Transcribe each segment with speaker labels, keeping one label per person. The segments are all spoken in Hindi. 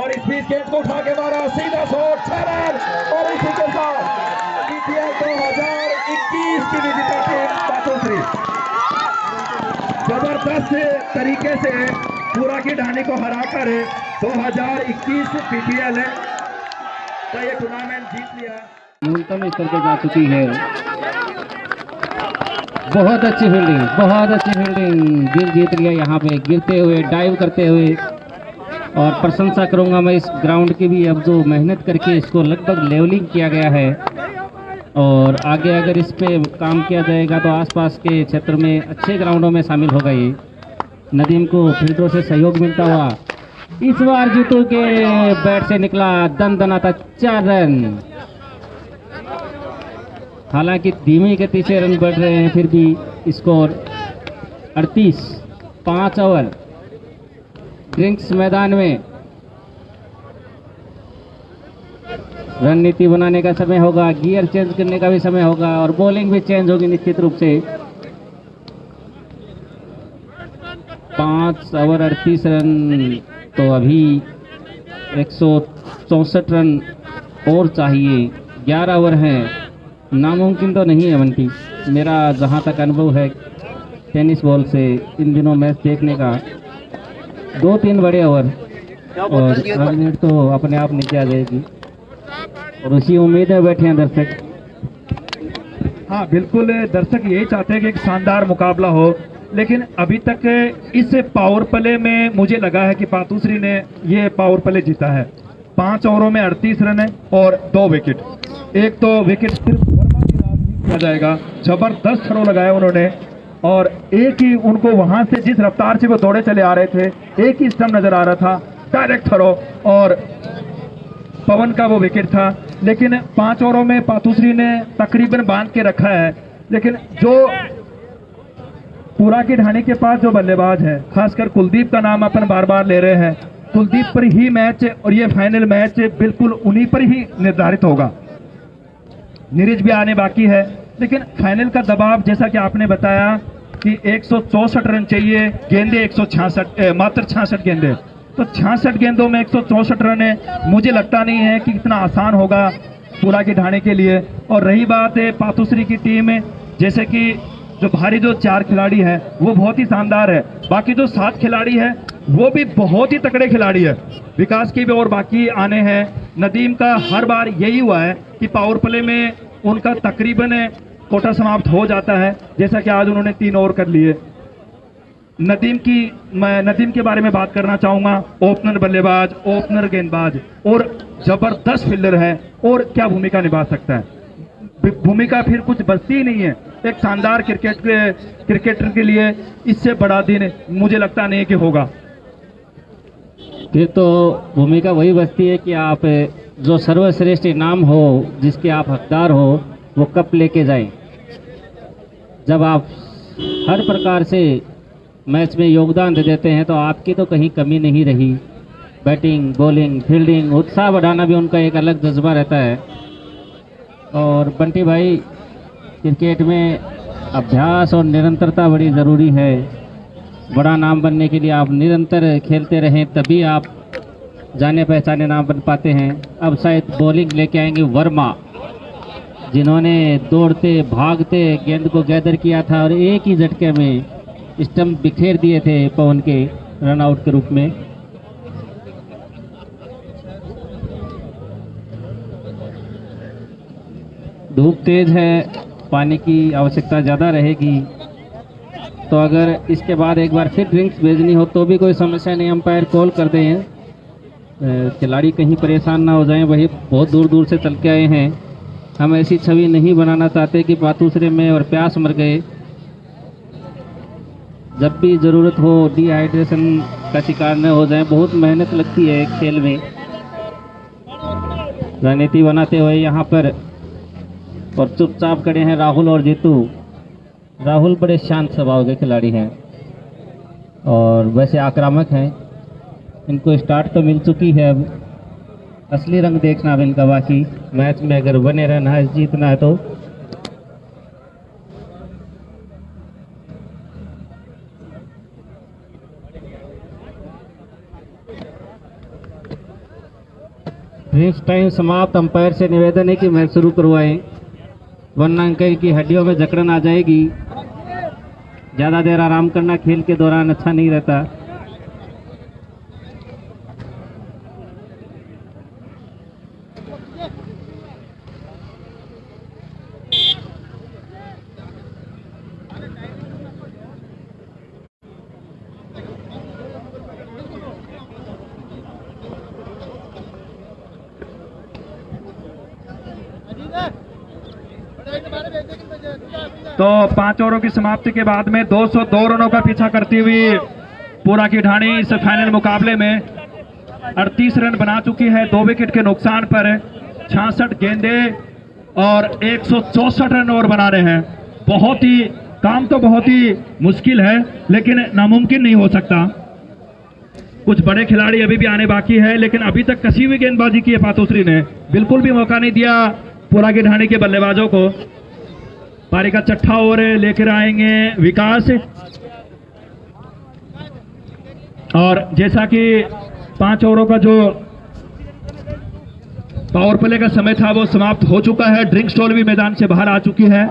Speaker 1: और इस बीच गेंद को उठा के मारा, सीधा शॉट, 6 रन। और इसी के साथ PTL 2021 की विजेता टीम पातुश्री जबरदस्त तरीके से पूरा की ढाणी को हराकर 2021 PTL का ये टूर्नामेंट जीत लिया।
Speaker 2: न्यूनतम स्तर पर जा चुकी है। बहुत अच्छी फील्डिंग, बहुत अच्छी फील्डिंग, दिल जीत लिया यहाँ पे, गिरते हुए, डाइव करते हुए। और प्रशंसा करूँगा मैं इस ग्राउंड की भी, अब जो मेहनत करके इसको लगभग लेवलिंग किया गया है और आगे अगर इस पे काम किया जाएगा तो आसपास के क्षेत्र में अच्छे ग्राउंडों में शामिल होगा। ये नदीम को फील्डरों से सहयोग मिलता हुआ इस बार जीतू के बैट से निकला दनदनाता 4 रन। हालांकि धीमी गति से रन बढ़ रहे हैं, फिर भी स्कोर 38। 5 ओवर ड्रिंक्स मैदान में रणनीति बनाने का समय होगा, गियर चेंज करने का भी समय होगा और बॉलिंग भी चेंज होगी निश्चित रूप से। 5 ओवर 38 रन, तो अभी 164 रन और चाहिए। 11 ओवर हैं, नामुमकिन तो नहीं है बंटी। मेरा जहाँ तक अनुभव है टेनिस बॉल से इन दिनों मैच देखने का, 2-3 बड़े ओवर और रन रेट तो अपने आप नीचे आ जाएगी और उसी उम्मीद है बैठे हैं दर्शक।
Speaker 1: हाँ बिल्कुल, दर्शक यही चाहते हैं कि एक शानदार मुकाबला हो, लेकिन अभी तक इस पावर प्ले में मुझे लगा है कि पातुश्री ने ये पावर प्ले जीता है। 5 ओवरों में 38 रन है और 2 विकेट। एक तो विकेट सिर्फ वर्मा की बात नहीं किया जाएगा, जबरदस्त थ्रो लगाया उन्होंने और एक ही उनको वहां से जिस रफ्तार से वो दौड़े चले आ रहे थे, एक ही स्टंप नजर आ रहा था, डायरेक्ट थ्रो और पवन का वो विकेट था। लेकिन 5 ओवरों में पातुश्री ने तकरीबन बांध के रखा है। लेकिन जो पूरा की ढाणी के पास जो बल्लेबाज है, खासकर कुलदीप का नाम अपन बार बार ले रहे हैं, कुलदीप पर ही मैच और ये फाइनल मैच बिल्कुल उन्हीं पर ही निर्धारित होगा। नीरज भी आने बाकी है, लेकिन फाइनल का दबाव जैसा कि आपने बताया कि 164 रन चाहिए, गेंदे 166, मात्र 66 गेंदे, तो 66 गेंदों में 164 रन है। मुझे लगता नहीं है कि इतना आसान होगा पूरा की ढाणी के लिए। और रही बात है पातुश्री की टीम में, जैसे कि जो भारी जो 4 खिलाड़ी हैं वो बहुत ही शानदार है, बाकी जो 7 खिलाड़ी हैं वो भी बहुत ही तगड़े खिलाड़ी है। विकास की भी और बाकी आने हैं। नदीम का हर बार यही हुआ है कि पावर प्ले में उनका तकरीबन कोटा समाप्त हो जाता है, जैसा कि आज उन्होंने 3 ओवर कर लिए। मैं नदीम के बारे में बात करना चाहूंगा। ओपनर बल्लेबाज, ओपनर गेंदबाज और जबरदस्त फील्डर है, और क्या भूमिका निभा सकता है। भूमिका फिर कुछ बचती ही नहीं है। एक शानदार क्रिकेटर के लिए इससे बड़ा दिन मुझे लगता नहीं कि होगा।
Speaker 2: फिर तो भूमिका वही बचती है कि आप जो सर्वश्रेष्ठ इनाम हो, जिसके आप हकदार हो, वो कप लेके जाएं। जब आप हर प्रकार से मैच में योगदान दे देते हैं तो आपकी तो कहीं कमी नहीं रही। बैटिंग, बॉलिंग, फील्डिंग, उत्साह बढ़ाना भी उनका एक अलग जज्बा रहता है। और बंटी भाई, क्रिकेट में अभ्यास और निरंतरता बड़ी ज़रूरी है। बड़ा नाम बनने के लिए आप निरंतर खेलते रहें, तभी आप जाने पहचाने नाम बन पाते हैं। अब शायद बॉलिंग लेके आएंगे वर्मा, जिन्होंने दौड़ते भागते गेंद को गैदर किया था और एक ही झटके में स्टंप बिखेर दिए थे पवन के रन आउट के रूप में। धूप तेज है, पानी की आवश्यकता ज़्यादा रहेगी, तो अगर इसके बाद एक बार फिर ड्रिंक्स भेजनी हो तो भी कोई समस्या नहीं, अंपायर कॉल कर दें। खिलाड़ी कहीं परेशान ना हो जाएं, वही बहुत दूर दूर से चल के आए हैं। हम ऐसी छवि नहीं बनाना चाहते कि पातुश्री में और प्यास मर गए। जब भी ज़रूरत हो डिहाइड्रेशन का शिकार न हो जाए। बहुत मेहनत लगती है खेल में। रणनीति बनाते हुए यहाँ पर और चुपचाप खड़े हैं राहुल और जीतू। राहुल बड़े शांत स्वभाव के खिलाड़ी हैं और वैसे आक्रामक हैं। इनको स्टार्ट तो मिल चुकी है, अब असली रंग देखना अब इनका बाकी। मैच में अगर बने रहना है, जीतना है तो। ड्रिंक्स टाइम समाप्त। अंपायर से निवेदन है कि मैच शुरू करवाएं, वरना अंकल की हड्डियों में जकड़न आ जाएगी। ज़्यादा देर आराम करना खेल के दौरान अच्छा नहीं रहता।
Speaker 1: तो 5 ओवरों की समाप्ति के बाद में 202 रनों का पीछा करती हुई पूरा की ढाणी इस फाइनल मुकाबले में 38 रन बना चुकी है 2 विकेट के नुकसान पर। 66 गेंदे और 164 रन और बना रहे हैं। काम तो बहुत ही मुश्किल है, लेकिन नामुमकिन नहीं हो सकता। कुछ बड़े खिलाड़ी अभी भी आने बाकी है, लेकिन अभी तक कसी हुई गेंदबाजी की है पातोश्री ने, बिल्कुल भी मौका नहीं दिया पूरा की ढाणी के बल्लेबाजों को। पारी का 6ठा ओवर लेकर आएंगे विकास, और जैसा कि 5 ओवरों का जो पावर प्ले का समय था वो समाप्त हो चुका है। ड्रिंक स्टॉल भी मैदान से बाहर आ चुकी है।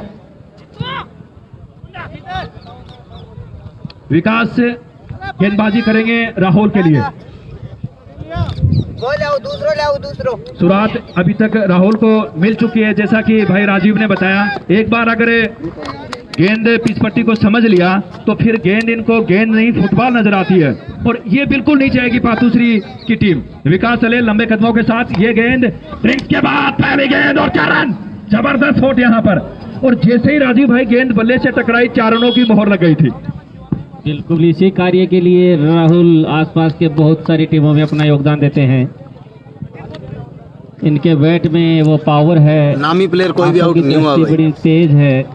Speaker 1: विकास गेंदबाजी करेंगे राहुल के लिए।
Speaker 3: दूसरो
Speaker 1: शुरुआत अभी तक राहुल को मिल चुकी है। जैसा कि भाई राजीव ने बताया, एक बार अगर गेंद पिच पट्टी को समझ लिया तो फिर गेंद इनको गेंद नहीं फुटबॉल नजर आती है, और ये बिल्कुल नहीं चाहेगी पातुश्री की टीम। विकास चले लंबे कदमों के साथ, ये गेंद ड्रिंक्स के बाद पहली गेंद और 4 रन। जबरदस्त शॉट यहाँ पर, और जैसे ही राजीव भाई गेंद बल्ले से टकराई 4 रनों की मोहर लग गई थी।
Speaker 2: बिल्कुल इसी कार्य के लिए राहुल आसपास के बहुत सारी टीमों में अपना योगदान देते हैं। इनके बैट में वो पावर है,
Speaker 3: नामी प्लेयर कोई भी आउट नहीं हुआ भाई।
Speaker 2: बड़ी तेज है,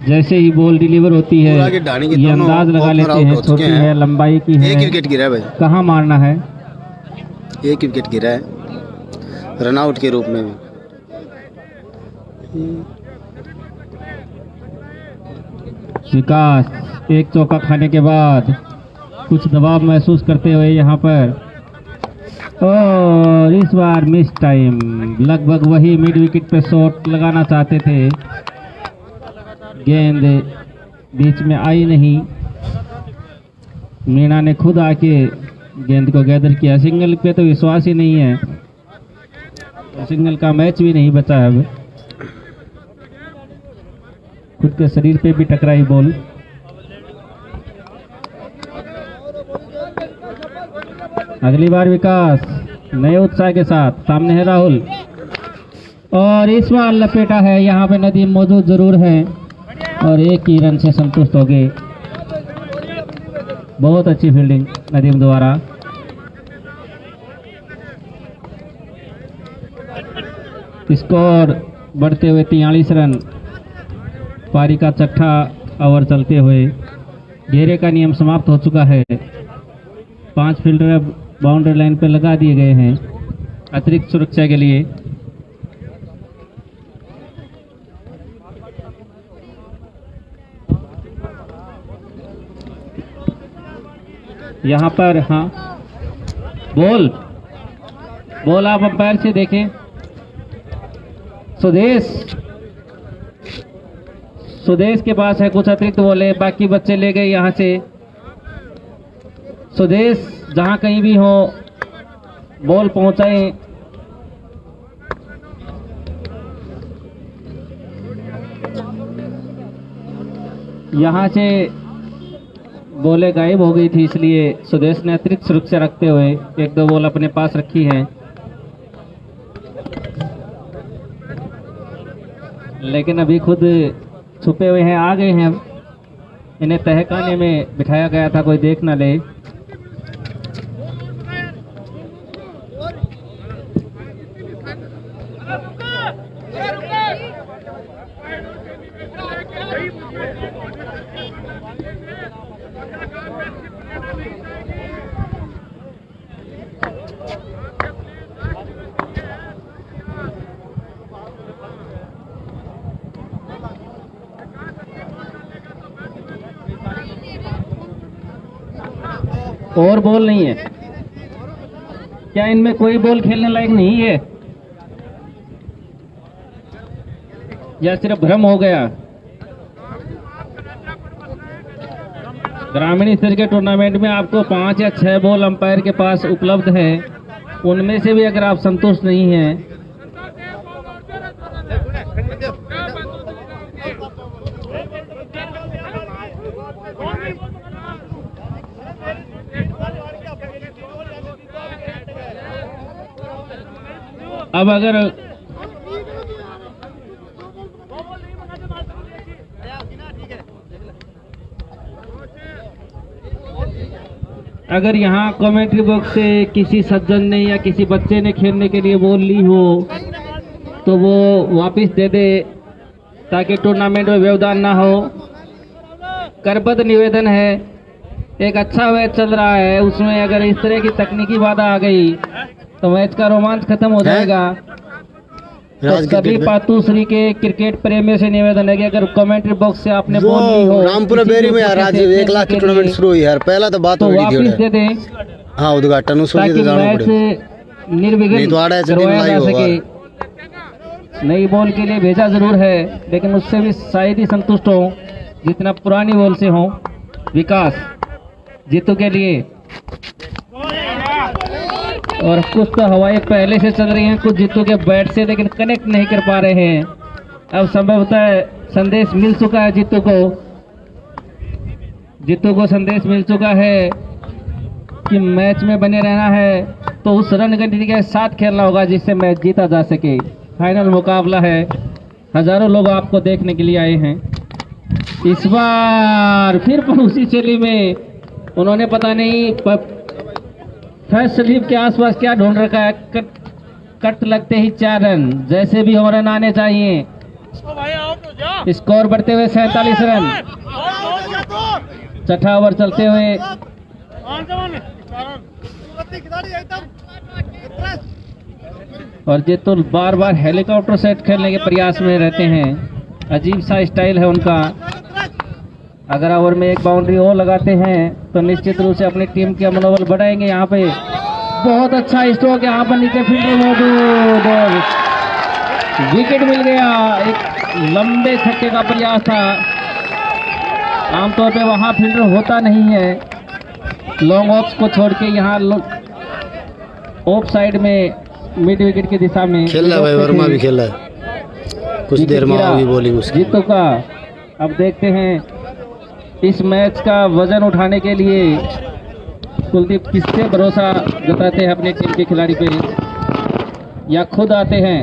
Speaker 2: जैसे ही बॉल डिलीवर होती है ये अंदाज लगा लेते हैं, छोटी है, लंबाई की है,
Speaker 3: 1 विकेट गिरा है भाई,
Speaker 2: कहाँ मारना है।
Speaker 3: 1 विकेट गिरा है रनआउट के रूप में भी।
Speaker 2: विकास एक चौका खाने के बाद कुछ दबाव महसूस करते हुए यहाँ पर, और इस बार मिस टाइम। लगभग वही मिड विकेट पे शॉट लगाना चाहते थे, गेंद बीच में आई नहीं। मीणा ने खुद आके गेंद को गैदर किया। सिंगल पे तो विश्वास ही नहीं है, सिंगल का मैच भी नहीं बचा है। खुद के शरीर पे भी टकराई बॉल। अगली बार विकास नए उत्साह के साथ, सामने है राहुल, और इस बार लपेटा है। यहाँ पे नदीम मौजूद जरूर है और 1 ही रन से संतुष्ट हो गए। बहुत अच्छी फील्डिंग नदीम द्वारा। स्कोर बढ़ते हुए 43 रन। पारी का 6ठा ओवर चलते हुए घेरे का नियम समाप्त हो चुका है। 5 फील्डर अब बाउंड्री लाइन पर लगा दिए गए हैं अतिरिक्त सुरक्षा के लिए। यहाँ पर हाँ बॉल आप अंपायर से देखें। सुदेश के पास है कुछ अतिरिक्त बॉल, बाकी बच्चे ले गए यहाँ से। सुदेश जहाँ कहीं भी हो बॉल पहुँचाए। यहाँ से बॉलें गायब हो गई थी, इसलिए सुदेश ने अतिरिक्त सुरक्षा रखते हुए 1-2 बॉल अपने पास रखी हैं, लेकिन अभी खुद छुपे हुए हैं, आ गए हैं। इन्हें तहखाने में बिठाया गया था, कोई देख ना ले। और बॉल नहीं है। क्या इनमें कोई बॉल खेलने लायक नहीं है या सिर्फ भ्रम हो गया? ग्रामीण स्तर के टूर्नामेंट में आपको 5 या 6 बॉल अंपायर के पास उपलब्ध है, उनमें से भी अगर आप संतुष्ट नहीं हैं अब अगर यहाँ कमेंट्री बॉक्स से किसी सज्जन ने या किसी बच्चे ने खेलने के लिए बॉल ली हो तो वो वापस दे दे ताकि टूर्नामेंट में व्यवधान ना हो। करबद्ध निवेदन है, एक अच्छा मैच चल रहा है, उसमें अगर इस तरह की तकनीकी बाधा आ गई तो मैच का रोमांच खत्म हो जाएगा। तो सभी पातूश्री के क्रिकेट प्रेमियों से निवेदन है कि अगर कमेंट्री बॉक्स से आपने बॉल ली हो
Speaker 3: रामपुरा बेरी में यार आज 1 लाख की टूर्नामेंट शुरू हुई यार, पहला तो बात
Speaker 2: तो
Speaker 3: हो गई
Speaker 2: वापस दे दें
Speaker 3: हाँ उद्घाटन उसको
Speaker 2: ताकि मैच निर्विघ्न करवाया जा सके। नई बॉल के लिए भेजा जरूर है लेकिन उससे भी शायद ही संतुष्ट हो जितना पुरानी बॉल से हो। विकास जीतू के लिए, और कुछ तो हवाएं पहले से चल रही हैं कुछ जीतू के बैट से, लेकिन कनेक्ट नहीं कर पा रहे हैं। अब संभवतः संदेश मिल चुका है जीतू को संदेश मिल चुका है कि मैच में बने रहना है तो उस रणनीति के साथ खेलना होगा जिससे मैच जीता जा सके। फाइनल मुकाबला है, हजारों लोग आपको देखने के लिए आए हैं। इस बार फिर उसी चेली में उन्होंने पता नहीं फर्स्ट स्लीप के आसपास क्या ढूंढ रखा है। कट लगते ही 4 रन, जैसे भी हो रन आने चाहिए। स्कोर बढ़ते हुए 47 रन, छठा ओवर चलते हुए। और जीतू बार बार हेलीकॉप्टर सेट खेलने के प्रयास में रहते हैं, अजीब सा स्टाइल है उनका। अगर ओवर में एक बाउंड्री और लगाते हैं तो निश्चित रूप से अपनी टीम के मनोबल बढ़ाएंगे। यहाँ पे बहुत अच्छा स्ट्रोक, यहाँ पर नीचे फील्डर मौजूद और विकेट मिल गया। एक लंबे छक्के का प्रयास था, आमतौर पे वहाँ फील्डर होता नहीं है। लॉन्ग ऑफ को छोड़ के यहाँ ऑफ साइड में मिड विकेट की दिशा में
Speaker 3: खेल रहा है। वर्मा भी खेल रहा है, कुछ देर में होगी बॉलिंग उसकी।
Speaker 2: जीतू का अब देखते हैं इस मैच का वजन उठाने के लिए कुलदीप किससे भरोसा जताते हैं अपने टीम के खिलाड़ी पे, या खुद आते हैं।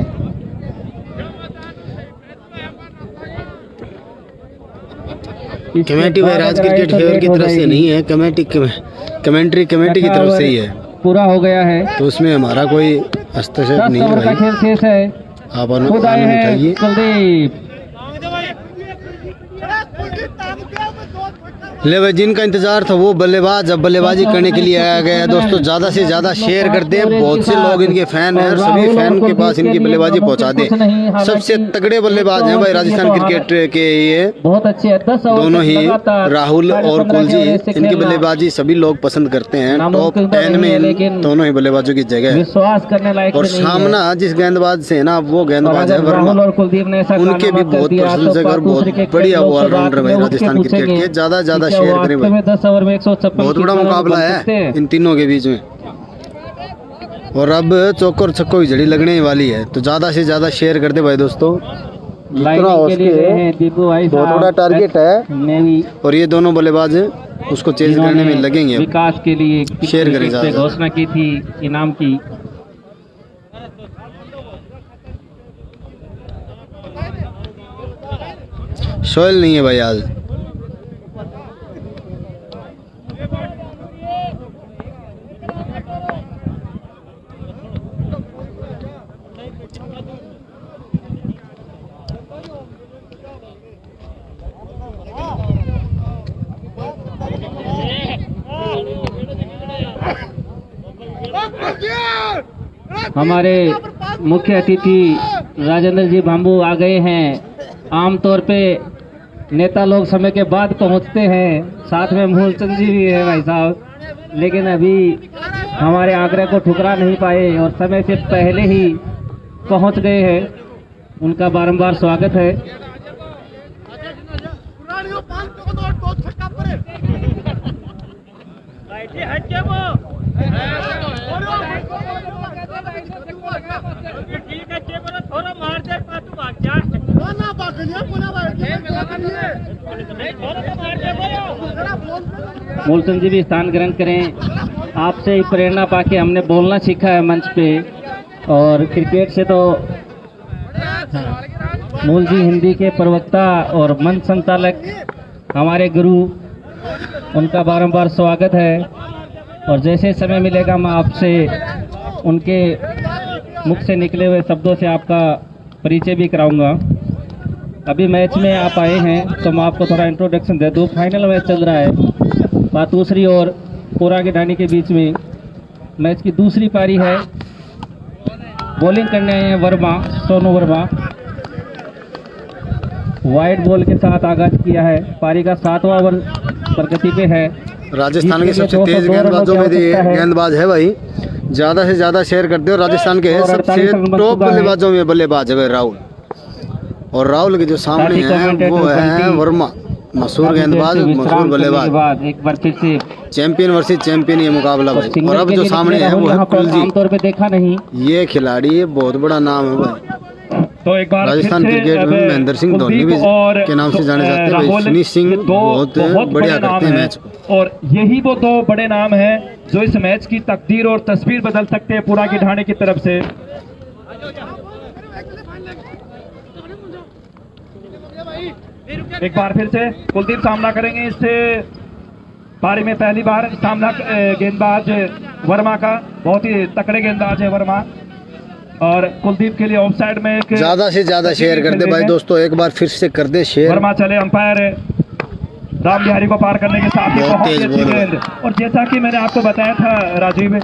Speaker 3: कमेटी राज क्रिकेट फेवर की तरफ से नहीं है, कमेंट्री की तरफ से ही है।
Speaker 2: पूरा हो गया है
Speaker 3: तो उसमें हमारा कोई हस्तक्षेप नहीं है
Speaker 2: भाई। खेल शेष है,
Speaker 3: आप
Speaker 2: खुद आए हैं कुलदीप।
Speaker 3: ले भाई, जिनका इंतजार था वो बल्लेबाज अब बल्लेबाजी करने के लिए आया गया है। दोस्तों ज्यादा से ज्यादा शेयर कर दे, बहुत से लोग इनके फैन हैं, सभी फैन के पास इनकी बल्लेबाजी पहुंचा दे। सबसे तगड़े बल्लेबाज हैं भाई राजस्थान क्रिकेट के, ये
Speaker 2: बहुत अच्छे
Speaker 3: दोनों ही राहुल और कुलजीत। इनकी बल्लेबाजी सभी लोग पसंद करते हैं, टॉप 10 में इन दोनों ही बल्लेबाजों की जगह है।
Speaker 2: विश्वास करने लायक
Speaker 3: और सामना जिस गेंदबाज से ना वो गेंदबाज है वर्मा, उनके भी बहुत प्रशंसक और बहुत बढ़िया ऑलराउंडर है राजस्थान क्रिकेट के। ज्यादा शेयर करें भाई,
Speaker 2: 10 ओवर में 156
Speaker 3: बहुत बड़ा मुकाबला है इन तीनों के बीच में। और अब चौको छक्को की झड़ी लगने वाली है, तो ज्यादा से ज्यादा शेयर कर दे भाई दोस्तों। जितना हो सके बहुत बड़ा टारगेट है और ये दोनों बल्लेबाज उसको चेज करने में लगेंगे।
Speaker 2: विकास के लिए
Speaker 3: शेयर करें,
Speaker 2: घोषणा की थी इनाम की।
Speaker 3: सोहेल नहीं है भाई आज।
Speaker 2: हमारे मुख्य अतिथि राजेंद्र जी भांबू आ गए हैं। आमतौर पे नेता लोग समय के बाद पहुंचते हैं, साथ में मूलचंद जी भी है भाई साहब, लेकिन अभी हमारे आग्रह को ठुकरा नहीं पाए और समय से पहले ही पहुंच गए हैं, उनका बारंबार स्वागत है। मूलचंद जी भी स्थान ग्रहण करें। आपसे ही प्रेरणा पाके हमने बोलना सीखा है मंच पे, और क्रिकेट से तो मूल जी हिंदी के प्रवक्ता और मंच संचालक हमारे गुरु, उनका बारंबार स्वागत है। और जैसे समय मिलेगा मैं आपसे उनके मुख से निकले हुए शब्दों से आपका परिचय भी कराऊंगा। अभी मैच में आप आए हैं तो मैं आपको थोड़ा इंट्रोडक्शन दे दूँ। फाइनल मैच चल रहा है पातूसरी और कोरा के ढाणी के बीच में। मैच की दूसरी पारी है। बॉलिंग करने आए हैं वर्मा, सोनू वर्मा। वाइड बॉल के साथ आगाज किया है। पारी का 7वां ओवर प्रगति पे है।
Speaker 3: राजस्थान के सबसे तेज गेंदबाजों में गेंदबाज है भाई, ज्यादा से ज्यादा शेयर करते हो। राजस्थान के सबसे टॉप बल्लेबाजों में बल्लेबाज है भाई राहुल, और राहुल के जो सामने है वो है वर्मा, मशहूर गेंदबाज, मशहूर बल्लेबाज।
Speaker 2: एक बार फिर से
Speaker 3: चैंपियन वर्सेस चैंपियन ये मुकाबला भाई। और अब जो सामने है वो है कुलदीप।
Speaker 2: आमतौर पे देखा नहीं,
Speaker 3: ये खिलाड़ी बहुत बड़ा नाम है भाई।
Speaker 1: तो एक बार
Speaker 3: राजस्थान क्रिकेट में महेंद्र सिंह धोनी भी के नाम से जाने जाते हैं। फिनिशिंग बहुत बढ़िया करते हैं मैच को।
Speaker 1: और यही वो दो बड़े नाम हैं जो इस मैच की तकदीर और तस्वीर बदल सकते हैं पूरा की ढाणी की तरफ से। एक बार फिर से कुलदीप सामना करेंगे इस पारी में। पहली बार सामना गेंदबाज वर्मा का, बहुत ही तकड़े गेंदबाज है वर्मा। और कुलदीप के लिए ऑफ साइड में एक
Speaker 3: ज्यादा से ज्यादा शेयर कर दे भाई दोस्तों, एक बार फिर से कर दे शेयर।
Speaker 1: वर्मा चले अंपायर राम बिहारी को पार करने के साथ ही बहुत ही अच्छी गेंद। और जैसा कि मैंने आपको बताया था राजीव,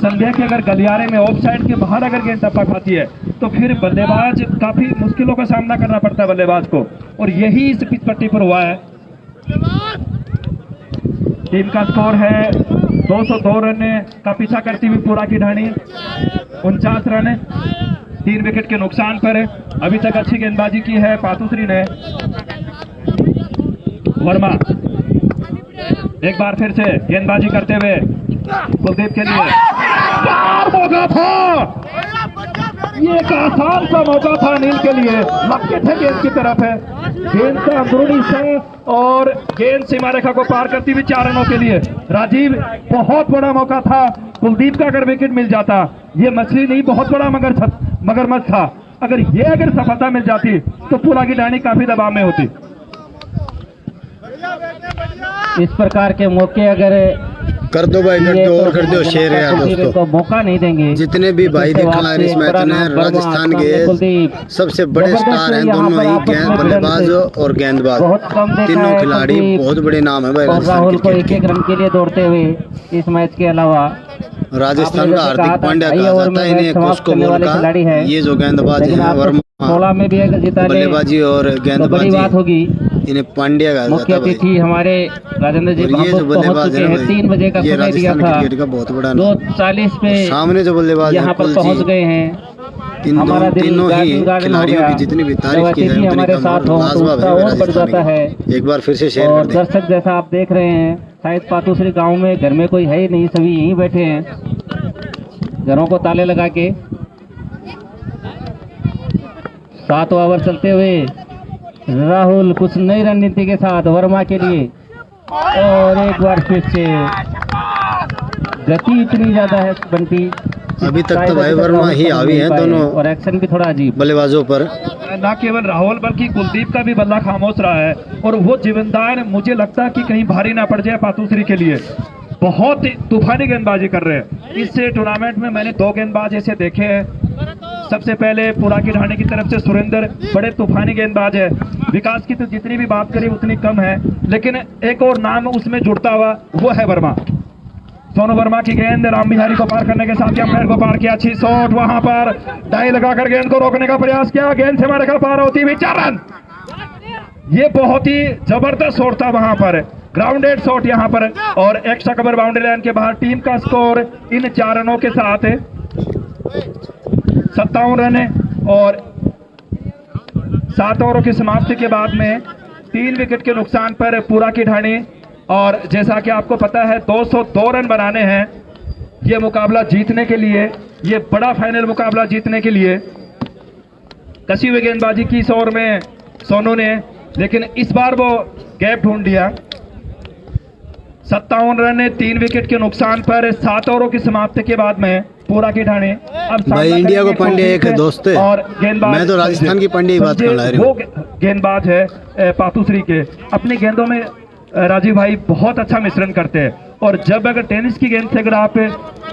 Speaker 1: संध्या के अगर गलियारे में ऑफ साइड के बाहर अगर गेंद टप्पा खाती है तो फिर बल्लेबाज काफी मुश्किलों का सामना करना पड़ता है बल्लेबाज को, और यही इस पिच पट्टी पर हुआ है। टीम का स्कोर है 202 रन का पीछा करती हुई पूरा की ढाणी, 49 रन 3 विकेट के नुकसान पर। अभी तक अच्छी गेंदबाजी की है पातूसरी ने। वर्मा एक बार फिर से गेंदबाजी करते हुए कुलदीप के लिए मौका था, ये एक आसान सा मौका था नील के लिए। मक्के थे गेंद की तरफ है, गेंद का अंदरूनी से और गेंद सीमा रेखा को पार करती हुई 4 रनों के लिए। राजीव बहुत बड़ा मौका था, कुलदीप का अगर विकेट मिल जाता, ये मछली नहीं बहुत बड़ा मगरमच्छ था, अगर सफलता मिल जाती तो पूरा की ढाणी काफी दबाव में होती।
Speaker 2: इस प्रकार के मौके अगर
Speaker 3: कर दो भाई, कर दो और कर दो शेयर है दोस्तों।
Speaker 2: तो मौका नहीं देंगे।
Speaker 3: जितने भी भाई देखा इस मैच में, राजस्थान के सबसे बड़े स्टार हैं दोनों ही, बल्लेबाज और गेंदबाज, तीनों खिलाड़ी बहुत बड़े नाम है भाई।
Speaker 2: राहुल को 1-1 रन के लिए दौड़ते हुए इस मैच के अलावा
Speaker 3: राजस्थान का हार्दिक पांड्या कहा जाता है इन्हें, उसको बोल का ये जो गेंदबाज है वर्मा,
Speaker 2: 16 में भी अगर जीता
Speaker 3: बल्लेबाजी और गेंदबाजी,
Speaker 2: बड़ी बात होगी।
Speaker 3: इन्हें पांड्या कहा
Speaker 2: मुख्य
Speaker 3: जाता है।
Speaker 2: अतिथि हमारे राजेंद्र जी
Speaker 3: ये जो बल्लेबाज है
Speaker 2: 3 बजे का
Speaker 3: ये
Speaker 2: समय दिया
Speaker 3: राजस्थान
Speaker 2: था,
Speaker 3: क्रिकेट का बहुत बड़ा
Speaker 2: 2:40 पे
Speaker 3: सामने जो बल्लेबाज
Speaker 2: यहाँ पर पहुँच गए हैं।
Speaker 3: हमारा तीनों ही खिलाड़ियों की जितनी भी तारीफ की जाए
Speaker 2: हमारे साथ हो तो और बढ़ जाता है।
Speaker 3: एक बार फिर से शेयर
Speaker 2: और
Speaker 3: कर दें।
Speaker 2: दर्शक जैसा आप देख रहे हैं, शायद पातूसरी गांव में घर में कोई है ही नहीं, सभी यहीं बैठे हैं घरों को ताले लगा के। 7वां ओवर चलते हुए राहुल कुछ नई रणनीति के साथ वर्मा के लिए, और एक बार फिर से गति इतनी ज्यादा है बंटी,
Speaker 3: अभी तक तो भाई वर्मा ही हावी हैं दोनों,
Speaker 2: और एक्शन भी थोड़ा अजीब
Speaker 3: बल्लेबाजों पर।
Speaker 1: न केवल राहुल बल्कि कुलदीप का भी बल्ला खामोश रहा है, और वो जिम्मेदार मुझे लगता है कि कहीं भारी ना पड़ जाए पातूसरी के लिए। बहुत तूफानी गेंदबाजी कर रहे हैं इस टूर्नामेंट में। मैंने 2 गेंदबाज ऐसे देखे हैं। सबसे पहले पुरा की ढाणी की तरफ से सुरेंद्र, बड़े तूफानी गेंदबाज है। विकास की तो जितनी भी बात करी उतनी कम है, लेकिन एक और नाम उसमें जुड़ता हुआ वो है वर्मा। सोनू वर्मा की गेंद राम बिहारी को पार करने के साथ अंपायर को पार किया। अच्छी शॉट, वहां पर डाई लगाकर गेंद को रोकने का प्रयास किया, गेंद से पार होती हुई 4 रन। ये बहुत ही जबरदस्त शॉट था वहां पर, ग्राउंडेड शॉट यहाँ पर और एक्स्ट्रा कवर बाउंड्री लाइन के बाहर। टीम का स्कोर इन 4 रनों के साथ 57 रन है और 7 ओवरों की समाप्ति के बाद में 3 विकेट के नुकसान पर पूरा की ढाणी। और जैसा कि आपको पता है 202 रन बनाने हैं ये मुकाबला जीतने के लिए, ये बड़ा फाइनल मुकाबला जीतने के लिए। कसी हुई गेंदबाजी की इस ओवर में सोनू ने, लेकिन इस बार वो गैप ढूंढ दिया। 57 रन है 3 विकेट के नुकसान पर 7 ओवरों की समाप्ति के बाद में पूरा की ढाणी। अब
Speaker 3: भाई इंडिया को पांड्या एक है दोस्त है
Speaker 1: और गेंदबाज,
Speaker 3: मैं तो राजस्थान की पांड्या की बात कर रहा हूँ।
Speaker 1: वो गेंदबाज है पातुश्री के। अपनी गेंदों में राजीव भाई बहुत अच्छा मिश्रण करते हैं और जब अगर टेनिस की गेंद से अगर आप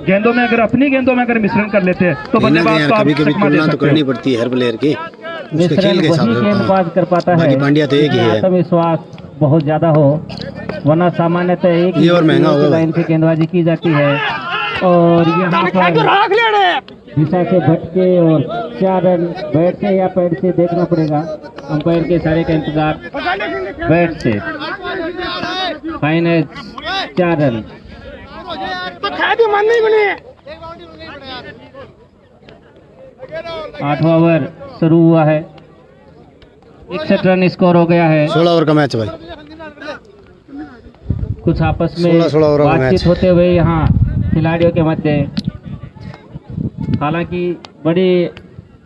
Speaker 1: गेंदों में अगर अपनी गेंदों में अगर मिश्रण कर लेते हैं तो बल्लेबाज को आप चकमा दे सकते
Speaker 3: तो करनी पड़ती है हर प्लेयर की।
Speaker 2: मिश्रण वही गेंदबाज कर पाता है
Speaker 3: पांड्या तो एक ही है,
Speaker 2: आत्मविश्वास बहुत ज्यादा हो, वरना सामान्यतः एक ही
Speaker 3: और महंगा होगा
Speaker 2: लाइन से गेंदबाजी की जाती है। और यहाँ पर दिशा से भटके और 4 रन बैट से या पैड से देखना पड़ेगा, अंपायर के इशारे का इंतजार। बैट से फाइन है 4 रन। 8वां ओवर शुरू हुआ है, 61 रन स्कोर हो गया है।
Speaker 3: 16 ओवर का मैच भाई,
Speaker 2: कुछ आपस में
Speaker 3: 16 ओवर का
Speaker 2: बातचीत
Speaker 3: मैच
Speaker 2: होते हुए यहाँ खिलाड़ियों के मध्य। हालांकि बड़े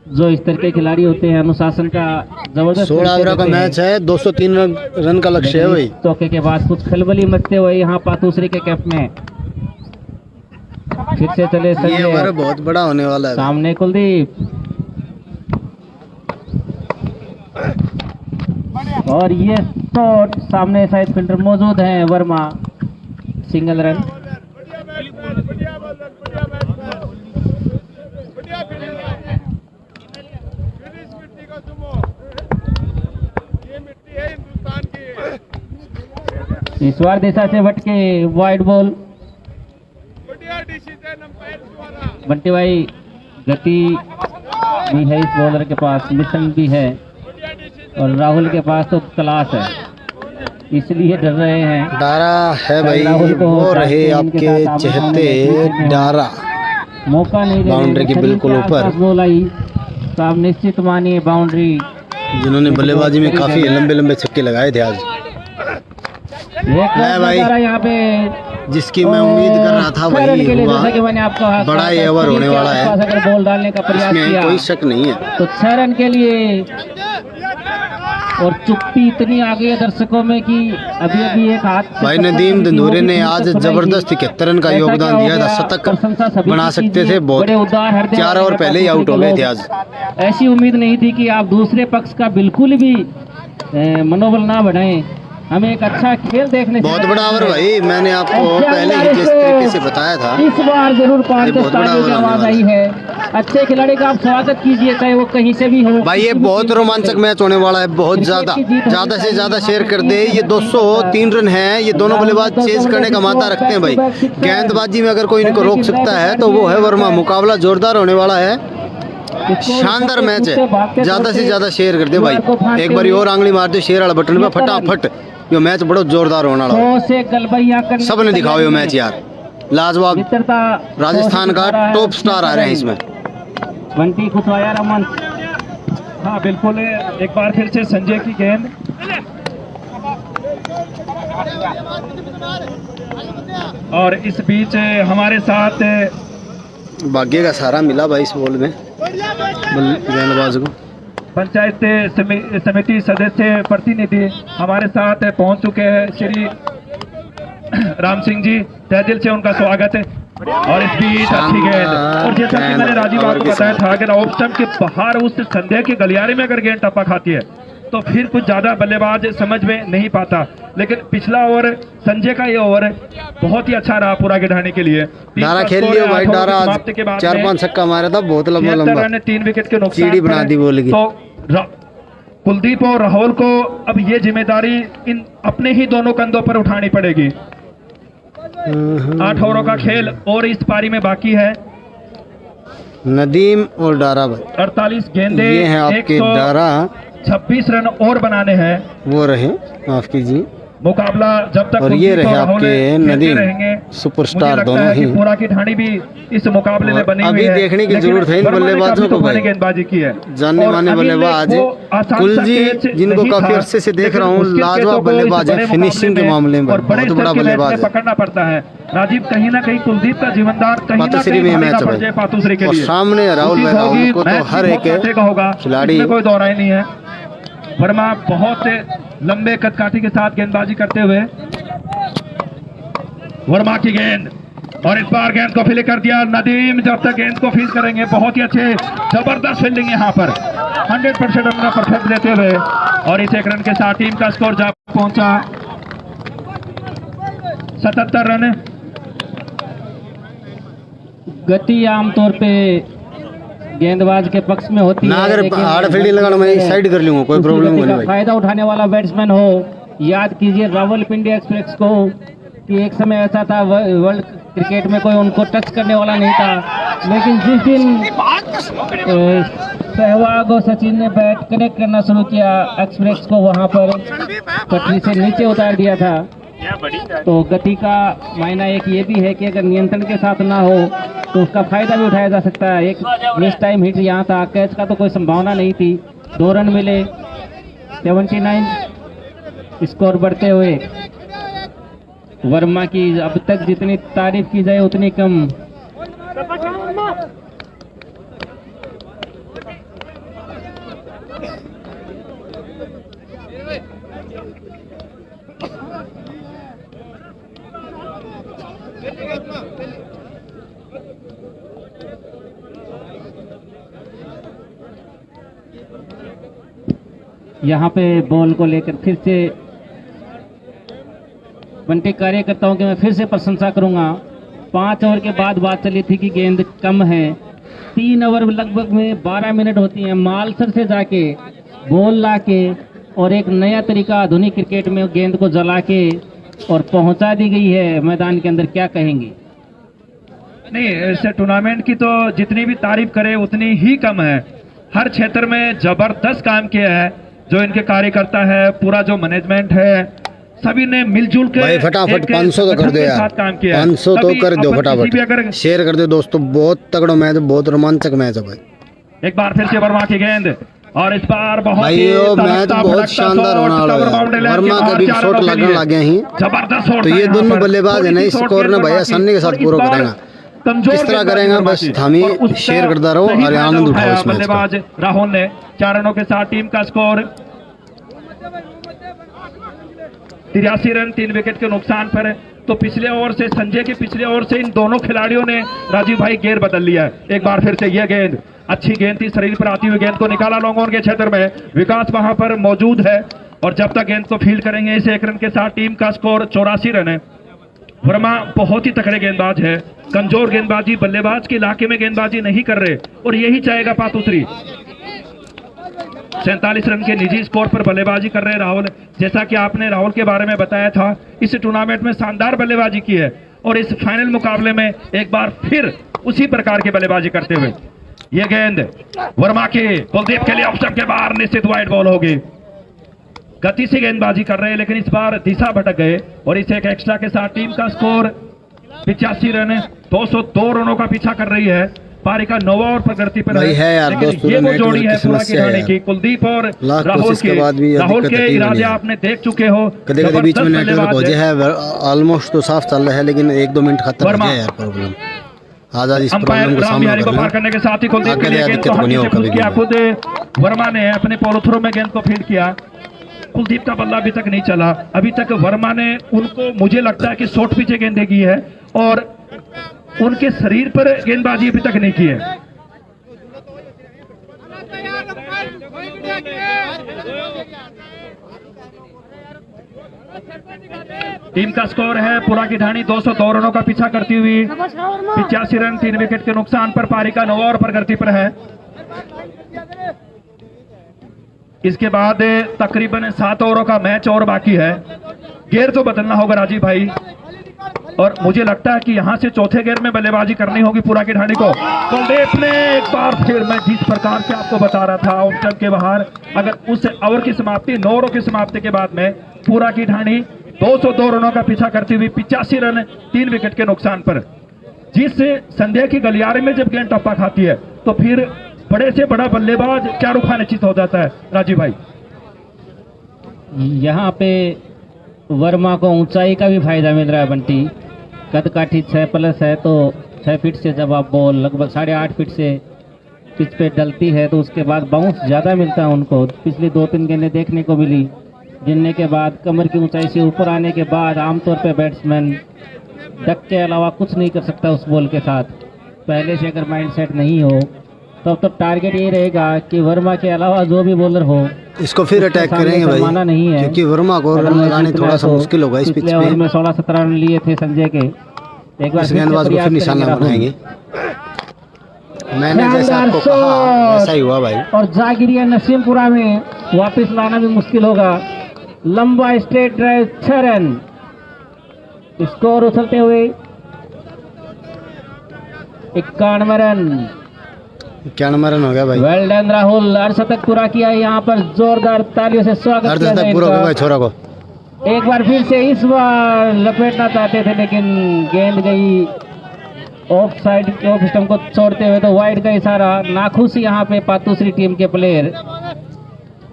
Speaker 2: जो स्तर के खिलाड़ी होते हैं अनुशासन का जबरदस्त
Speaker 3: 16 ओवर का मैच है, 203 रन का लक्ष्य है भाई।
Speaker 2: चौके के बाद कुछ खलबली मचते हुए यहाँ पातुश्री के कैंप में फिर से चले
Speaker 3: ये ओवर बहुत बड़ा होने वाला है।
Speaker 2: सामने कुलदीप और ये शॉट सामने शायद फील्डर मौजूद हैं वर्मा, सिंगल रन। ईश्वर दिशा से भटके वाइड बॉल। बंटी भाई गति भी है इस बॉलर के पास, मिशन भी है और राहुल के पास तो क्लास है, इसलिए डर रहे हैं।
Speaker 3: डारा है भाई, वो रहे आपके चहते डारा,
Speaker 2: मौका नहीं दे,
Speaker 3: बाउंड्री के बिल्कुल ऊपर
Speaker 2: बॉल आई साहब, निश्चित मानिए बाउंड्री।
Speaker 3: जिन्होंने बल्लेबाजी में काफी लंबे लंबे छक्के लगाए थे आज।
Speaker 2: है भाई
Speaker 3: यहाँ पे जिसकी मैं उम्मीद कर रहा था वही हुआ, बड़ा ही ओवर होने वाला है,
Speaker 2: अगर बॉल डालने का प्रयास किया
Speaker 3: कोई शक नहीं है।
Speaker 2: तो 6 रन के लिए और चुप्पी इतनी आ गई है दर्शकों में कि अभी अभी एक हाथ
Speaker 3: भाई नदीम दंदूरे ने आज जबरदस्त 71 रन का योगदान दिया था, शतक बना सकते थे, बहुत 4 ओवर पहले ही आउट हो गए थे आज।
Speaker 2: ऐसी उम्मीद नहीं थी कि आप दूसरे पक्ष का बिल्कुल भी मनोबल ना बढ़ाएं, हमें एक अच्छा खेल देखने
Speaker 3: बहुत बड़ा ओवर भाई, मैंने आपको पहले ही जिस तरीके से बताया था
Speaker 2: इस बार जरूर 5 की आवाज आई है। अच्छे खिलाड़ी का आप स्वागत कीजिए चाहे वो कहीं से भी हो
Speaker 3: भाई। ये बहुत रोमांचक मैच होने वाला है, बहुत ज्यादा से ज्यादा शेयर कर दे। ये 203 रन है, ये दोनों बल्लेबाज चेज करने का मादा रखते हैं भाई। गेंदबाजी में अगर कोई इनको रोक सकता है तो वो है वर्मा। मुकाबला जोरदार होने वाला है, शानदार मैच है। ज्यादा से ज्यादा शेयर कर दे भाई, एक बार और आंगली मार दे शेयर वाला बटन पे फटाफट। ये मैच बड़ा जोरदार होने वाला, सबने दिखाओ ये मैच यार, लाजवाब। राजस्थान का टॉप स्टार आ रहे हैं इसमें।
Speaker 2: बंटी खुशवाया रमन,
Speaker 1: हाँ बिल्कुल, एक बार फिर से संजय की गेंद और इस बीच हमारे साथ
Speaker 3: भाग्य का सहारा मिला भाई इस बॉल में गेंदबाज को।
Speaker 1: पंचायत समिति सदस्य प्रतिनिधि हमारे साथ पहुंच चुके हैं, श्री राम सिंह जी, तहे दिल से उनका स्वागत है। और इस बीच अच्छी गेंद, और जैसा कि मैंने राजीव आपको बताया था, अगर ऑफ स्टंप के बाहर उस संदेह के गलियारे में अगर गेंद टप्पा खाती है तो फिर कुछ ज्यादा बल्लेबाज समझ में नहीं पाता। लेकिन पिछला ओवर संजय का ये ओवर बहुत ही अच्छा रहा पूरा गिढ़ाने के लिए।
Speaker 3: डारा खेल लिया भाई, डारा 4-5 छक्का मारा था, बहुत लंबा लंबा
Speaker 1: 3 विकेट के नुकसान
Speaker 3: सीढ़ी बना दी बोलेगी।
Speaker 1: तो कुलदीप और राहुल को अब ये जिम्मेदारी इन अपने ही दोनों कंधों पर उठानी पड़ेगी। 8 ओवरों का खेल और इस पारी में बाकी है।
Speaker 3: नदीम और डारा भाई
Speaker 1: 48 गेंदे,
Speaker 3: ये है आपके डारा,
Speaker 1: 26 रन और बनाने हैं।
Speaker 3: वो रहे माफ कीजिए
Speaker 1: मुकाबला जब तक
Speaker 3: और ये
Speaker 1: कुलदीप
Speaker 3: रहे
Speaker 1: और राहुल
Speaker 3: आपके
Speaker 1: खेलते
Speaker 3: नदीम
Speaker 1: रहेंगे,
Speaker 3: सुपरस्टार
Speaker 1: मुझे लगता
Speaker 3: दोनों
Speaker 1: है कि
Speaker 3: ही।
Speaker 1: पूरा की ठाणी भी इस मुकाबले में बनी हुई
Speaker 3: अभी
Speaker 1: है।
Speaker 3: देखने की
Speaker 1: लेकिन
Speaker 3: जरूरत है इन
Speaker 1: वर्मा ने
Speaker 3: बल्लेबाजों
Speaker 1: काफी
Speaker 3: को
Speaker 1: तूफानी
Speaker 3: भाई।
Speaker 1: गेंदबाजी की है।
Speaker 3: जानने
Speaker 1: और
Speaker 3: माने
Speaker 1: अनिल ने
Speaker 3: बल्लेबाज
Speaker 1: वो आसान
Speaker 3: कुलजी,
Speaker 1: सा कैच
Speaker 3: जिनको
Speaker 1: नहीं
Speaker 3: काफी
Speaker 1: था,
Speaker 3: अरसे से देख
Speaker 1: लेकिन
Speaker 3: रहा हूँ,
Speaker 1: मुश्किल
Speaker 3: लाजवाब
Speaker 1: कैचों को
Speaker 3: बल्लेबाज
Speaker 1: इस
Speaker 3: है,
Speaker 1: बड़े
Speaker 3: फिनिशिंग के
Speaker 1: मुकाबले
Speaker 3: मामले में
Speaker 1: और बड़े
Speaker 3: बहुत बड़ा
Speaker 1: स्तर के मैच
Speaker 3: बल्लेबाज
Speaker 1: में
Speaker 3: है।
Speaker 1: पकड़ना पड़ता है। राजीव, कहीं ना कहीं कुलदीप का जीवनदार कहीं ना
Speaker 3: पातुश्री
Speaker 1: कहीं
Speaker 3: में
Speaker 1: भारी
Speaker 3: मैच
Speaker 1: ना
Speaker 3: है
Speaker 1: पड़
Speaker 3: भाई।
Speaker 1: जाए पातुश्री के
Speaker 3: और
Speaker 1: लिए।
Speaker 3: सामने राहुल
Speaker 1: उसी
Speaker 3: भाई, राहुल
Speaker 1: होगी,
Speaker 3: को तो
Speaker 1: मैच
Speaker 3: हर
Speaker 1: भी
Speaker 3: एक
Speaker 1: बहुत कांटे का होगा,
Speaker 3: खिलाड़ी
Speaker 1: इसमें कोई दौराई नहीं है। वर्मा बहुत लंबे कदकाठी के साथ गेंदबाजी करते हुए, वर्मा की गेंद और इस बार गेंद को फील्ड कर दिया नदीम। जब तक गेंद को फील्ड करेंगे, बहुत ही अच्छे जबरदस्त फील्डिंग यहाँ पर 100% अपना परफेक्ट देते हुए, और इस 1 रन के साथ टीम का स्कोर जा पहुंचा 77 रन।
Speaker 2: गति आमतौर पे गेंदबाज के पक्ष में होती
Speaker 3: ना
Speaker 2: है,
Speaker 3: अगर
Speaker 2: लेकिन
Speaker 3: हार्ड फील्डिंग लगाना मैं साइड कर लूंगा, कोई
Speaker 2: उसी
Speaker 3: प्रॉब्लम
Speaker 2: गति
Speaker 3: नहीं
Speaker 2: का
Speaker 3: भाई।
Speaker 2: फायदा उठाने वाला बैट्समैन हो। याद कीजिए रावलपिंडी एक्सप्रेस को कि एक समय ऐसा था वर्ल्ड क्रिकेट में कोई उनको टच करने वाला नहीं था, लेकिन जिस दिन सहवाग और सचिन ने बैट कनेक्ट करना शुरू किया एक्सप्रेस को, वहां पर पटरी से नीचे उतार दिया था। तो गति का मायना एक ये भी है कि अगर नियंत्रण के साथ ना हो तो उसका फायदा भी उठाया जा सकता है। एक मिस टाइम हिट यहाँ था, कैच का तो कोई संभावना नहीं थी। 2 रन मिले, 79 स्कोर बढ़ते हुए। वर्मा की अब तक जितनी तारीफ की जाए उतनी कम। यहाँ पे बॉल को लेकर फिर से बंटी कार्यकर्ताओं की मैं फिर से प्रशंसा करूंगा। 5 ओवर के बाद बात चली थी कि गेंद कम है। 3 ओवर लगभग में 12 मिनट होती हैं। मालसर से जाके बॉल ला के और एक नया तरीका आधुनिक क्रिकेट में गेंद को जला के और पहुंचा दी गई है मैदान के अंदर, क्या कहेंगे?
Speaker 1: नहीं, इस टूर्नामेंट की तो जितनी भी तारीफ करे उतनी ही कम है। हर क्षेत्र में जबरदस्त काम किया है जो इनके कार्यकर्ता है, पूरा जो मैनेजमेंट है, सभी ने मिलजुल के
Speaker 3: भाई फटाफट 500 तो कर दो यार, 500 तो कर दो फटाफट, शेयर कर दो दोस्तों। बहुत तगड़ा मैच, बहुत रोमांचक मैच है भाई।
Speaker 1: एक बार फिर से वर्मा की गेंद और इस बार बहुत
Speaker 3: भाई ये मैच बहुत शानदार होने वाला है। वर्मा का भी शॉट लगने लगे हैं,
Speaker 1: जबरदस्त शॉट।
Speaker 3: तो ये दोनों बल्लेबाज है ना, इस स्कोर ने भाई आसानी के साथ पूरा करेगा। किस तरह करेंगे बस हमी शेयर करता रहो और आनंद उठाओ इस मैच का।
Speaker 1: बल्लेबाज राहुल ने 4 रनों के साथ टीम का स्कोर 83 रन 3 विकेट के नुकसान पर। तो पिछले ओवर से, संजय के पिछले ओवर से इन दोनों खिलाड़ियों ने राजीव भाई गेयर बदल लिया है। एक बार फिर से यह गेंद, अच्छी गेंद थी, शरीर पर आती हुई गेंद को निकाला लॉन्ग ऑन के क्षेत्र में। विकास वहां पर मौजूद है और जब तक गेंद को फील्ड करेंगे इस 1 रन के साथ टीम का स्कोर 84 रन है। वर्मा बहुत ही तकड़े गेंदबाज है, कमजोर गेंदबाजी, बल्लेबाज के इलाके में गेंदबाजी नहीं कर रहे और यही चाहेगा पातुश्री। 47 रन के निजी स्कोर पर बल्लेबाजी कर रहे हैं राहुल। जैसा कि आपने राहुल के बारे में बताया था, इस टूर्नामेंट में शानदार बल्लेबाजी की है और इस फाइनल मुकाबले में एक बार फिर उसी प्रकार की बल्लेबाजी करते हुए यह गेंद वर्मा की कुलदीप के लिए ऑप्शन के बाहर, निश्चित वाइड बॉल होगी। गति से गेंदबाजी कर रहे हैं लेकिन इस बार दिशा भटक गए और इस एक एक्स्ट्रा के साथ टीम का स्कोर 85 रन, 202 रनों का पीछा कर रही है। पारिका 9 ओवर प्रगति पर
Speaker 3: है यार दोस्तों,
Speaker 1: ये वो जोड़ी है पूरा की ठाणे की, कुलदीप और राहुल के। राहुल के इरादे आपने देख चुके हो।
Speaker 3: कभी कभी बीच में नेटवर्क हो जाए है, ऑलमोस्ट तो साफ चल रहा है लेकिन 1-2 मिनट खत्म हो गया यार प्रॉब्लम। आज इस प्रॉब्लम का सामना
Speaker 1: को पार करने के साथ ही कुलदीप के लिए गेंद को हाथ से पुश किया। खुद वर्मा ने अपने पॉलो थ्रो में गेंद को फील्ड किया। कुलदीप का बल्ला अभी तक नहीं चला। अभी तक वर्मा ने उनको, मुझे लगता है कि शॉर्ट पीछे गेंदें की है और उनके शरीर पर गेंदबाजी अभी तक नहीं की है। टीम का स्कोर है पूरा की ढाणी 202 रनों का पीछा करती हुई 85 रन 3 विकेट के नुकसान पर। पारिका 9 ओवर प्रगति पर है। इसके बाद तकरीबन 7 ओवरों का मैच और बाकी है। गेयर तो बदलना होगा राजीव भाई और मुझे लगता है कि यहां से चौथे गेयर में बल्लेबाजी करनी होगी पूरा की ढाणी को। कुलदीप ने एक बार फिर, मैं जिस प्रकार से आपको बता रहा था ऑप्शन के बाहर, अगर उस ओवर की समाप्ति 9 ओवरों की समाप्ति के बाद में पूरा की ढाणी 202 रनों का पीछा करती हुई 85 रन 3 विकेट के नुकसान पर। जिस संध्या की गलियारे में जब गेंद टप्पा खाती है तो फिर बड़े से बड़ा बल्लेबाज क्या रुखा निश्चित हो जाता है राजीव भाई।
Speaker 2: यहाँ पे वर्मा को ऊंचाई का भी फायदा मिल रहा है बंटी। कद काठी 6+ है तो 6 फीट से जब आप बॉल लगभग 8.5 फीट से पिच पे डलती है तो उसके बाद बाउंस ज़्यादा मिलता है उनको। पिछली 2-3 गेंदें देखने को मिली, गिनने के बाद कमर की ऊंचाई से ऊपर आने के बाद आमतौर पे बैट्समैन डक के अलावा कुछ नहीं कर सकता उस बॉल के साथ। पहले से अगर माइंड सेट नहीं हो तो टारगेट ये रहेगा कि वर्मा के अलावा जो भी बॉलर हो
Speaker 3: इसको फिर अटैक करेंगे भाई,
Speaker 2: नहीं है
Speaker 3: क्योंकि वर्मा को रन लगाने थोड़ा सा मुश्किल होगा इस पिच पे।
Speaker 2: ओवर में 16-17 रन लिए थे संजय के। एक बार
Speaker 3: गेंदबाज को फिर निशाना बनाएंगे। मैंने जैसा आपको कहा वैसा ही हुआ भाई।
Speaker 2: और जागिरिया नसीमपुरा में वापस लाना भी मुश्किल होगा। लंबा स्ट्रेट ड्राइव 6 रन, स्कोर उछलते हुए 91 रन।
Speaker 3: 91 रन हो गया भाई।
Speaker 2: वेल डन राहुल, अर्धशतक पूरा किया है। यहाँ पर जोरदार तालियों से स्वागत किया
Speaker 3: अर्धशतक पूरा हो गया छोरा को।
Speaker 2: एक बार फिर से इस बार लपेटना चाहते थे लेकिन गेंद गई ऑफ साइड, ऑफ स्टंप को छोड़ते हुए तो वाइड का इशारा। नाखुश यहाँ पे दूसरी टीम के प्लेयर,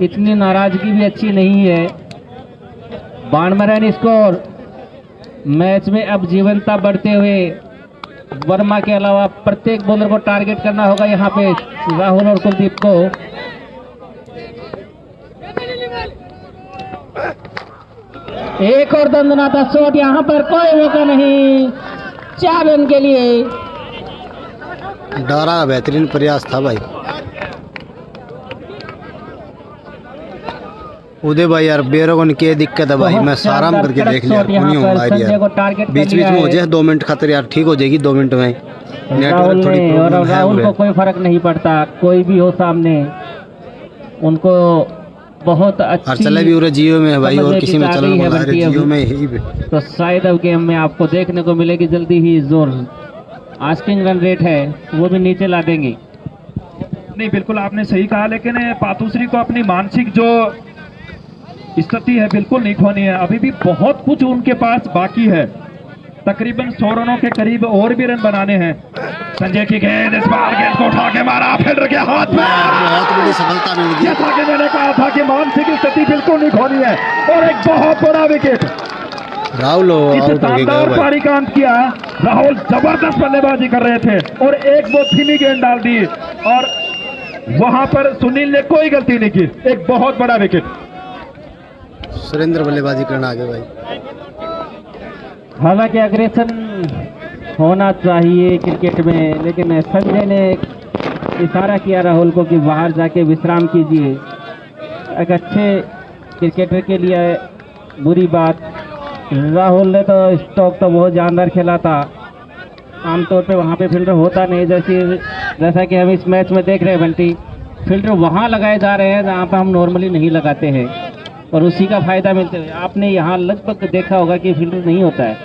Speaker 2: इतनी नाराजगी भी अच्छी नहीं है। 92 रन स्कोर। मैच में अब जीवंतता बढ़ते हुए वर्मा के अलावा प्रत्येक बॉलर को टारगेट करना होगा यहाँ पे राहुल और कुलदीप को। एक और दंदनाता शॉट, यहाँ पर कोई मौका नहीं। 4 रन के लिए
Speaker 3: डारा बेहतरीन प्रयास था भाई। उदय भाई यार बेरों ने क्या दिक्कत है भाई, मैं सारा करके देख लिया बीच बीच में हो जाए 2 मिनट खातिर यार ठीक हो जाएगी 2 मिनट में।
Speaker 2: राहुल ने, और राहुल को कोई फर्क नहीं पड़ता, कोई भी हो सामने उनको बहुत अच्छी
Speaker 3: चले भी उरे जियो में है भाई और किसी में चलन बोला है जियो में ही।
Speaker 2: तो शायद अब गेम में आपको देखने को मिलेगी जल्दी ही जोर। आस्किंग रन रेट है वो भी नीचे ला देंगे।
Speaker 1: नहीं बिल्कुल आपने सही कहा, लेकिन पातुश्री को अपनी मानसिक जो स्थिति है बिल्कुल नहीं खोनी है। अभी भी बहुत कुछ उनके पास बाकी है। तकरीबन 100 रनों के करीब और भी रन बनाने हैं। संजय की गेंद, इस बार गेंद को उठा के मारा फील्डर के हाथ में,
Speaker 3: बहुत बड़ी सफलता मिल गई।
Speaker 1: जैसा कि मैंने कहा था कि मानसिक स्थिति बिल्कुल नहीं खोनी है और एक बहुत बड़ा विकेट
Speaker 3: राहुल
Speaker 1: शानदार पारी का अंत किया। राहुल जबरदस्त बल्लेबाजी कर रहे थे और एक वो धीमी गेंद डाल दी और वहां पर सुनील ने कोई गलती नहीं की। एक बहुत बड़ा विकेट।
Speaker 3: सुरेंद्र बल्लेबाजी करना आगे भाई।
Speaker 2: हालांकि अग्रेसन होना चाहिए क्रिकेट में, लेकिन संजय ने इशारा किया राहुल को कि बाहर जाके विश्राम कीजिए। एक अच्छे क्रिकेटर के लिए बुरी बात। राहुल ने तो स्टॉक तो बहुत जानदार खेला था। आमतौर पे वहाँ पे फील्डर होता नहीं, जैसा कि हम इस मैच में देख रहे हैं बंटी। फील्डर वहाँ लगाए जा रहे हैं जहाँ पे हम नॉर्मली नहीं लगाते हैं और उसी का फायदा मिलते हुए। आपने यहाँ लगभग देखा होगा कि फील्डर नहीं होता है,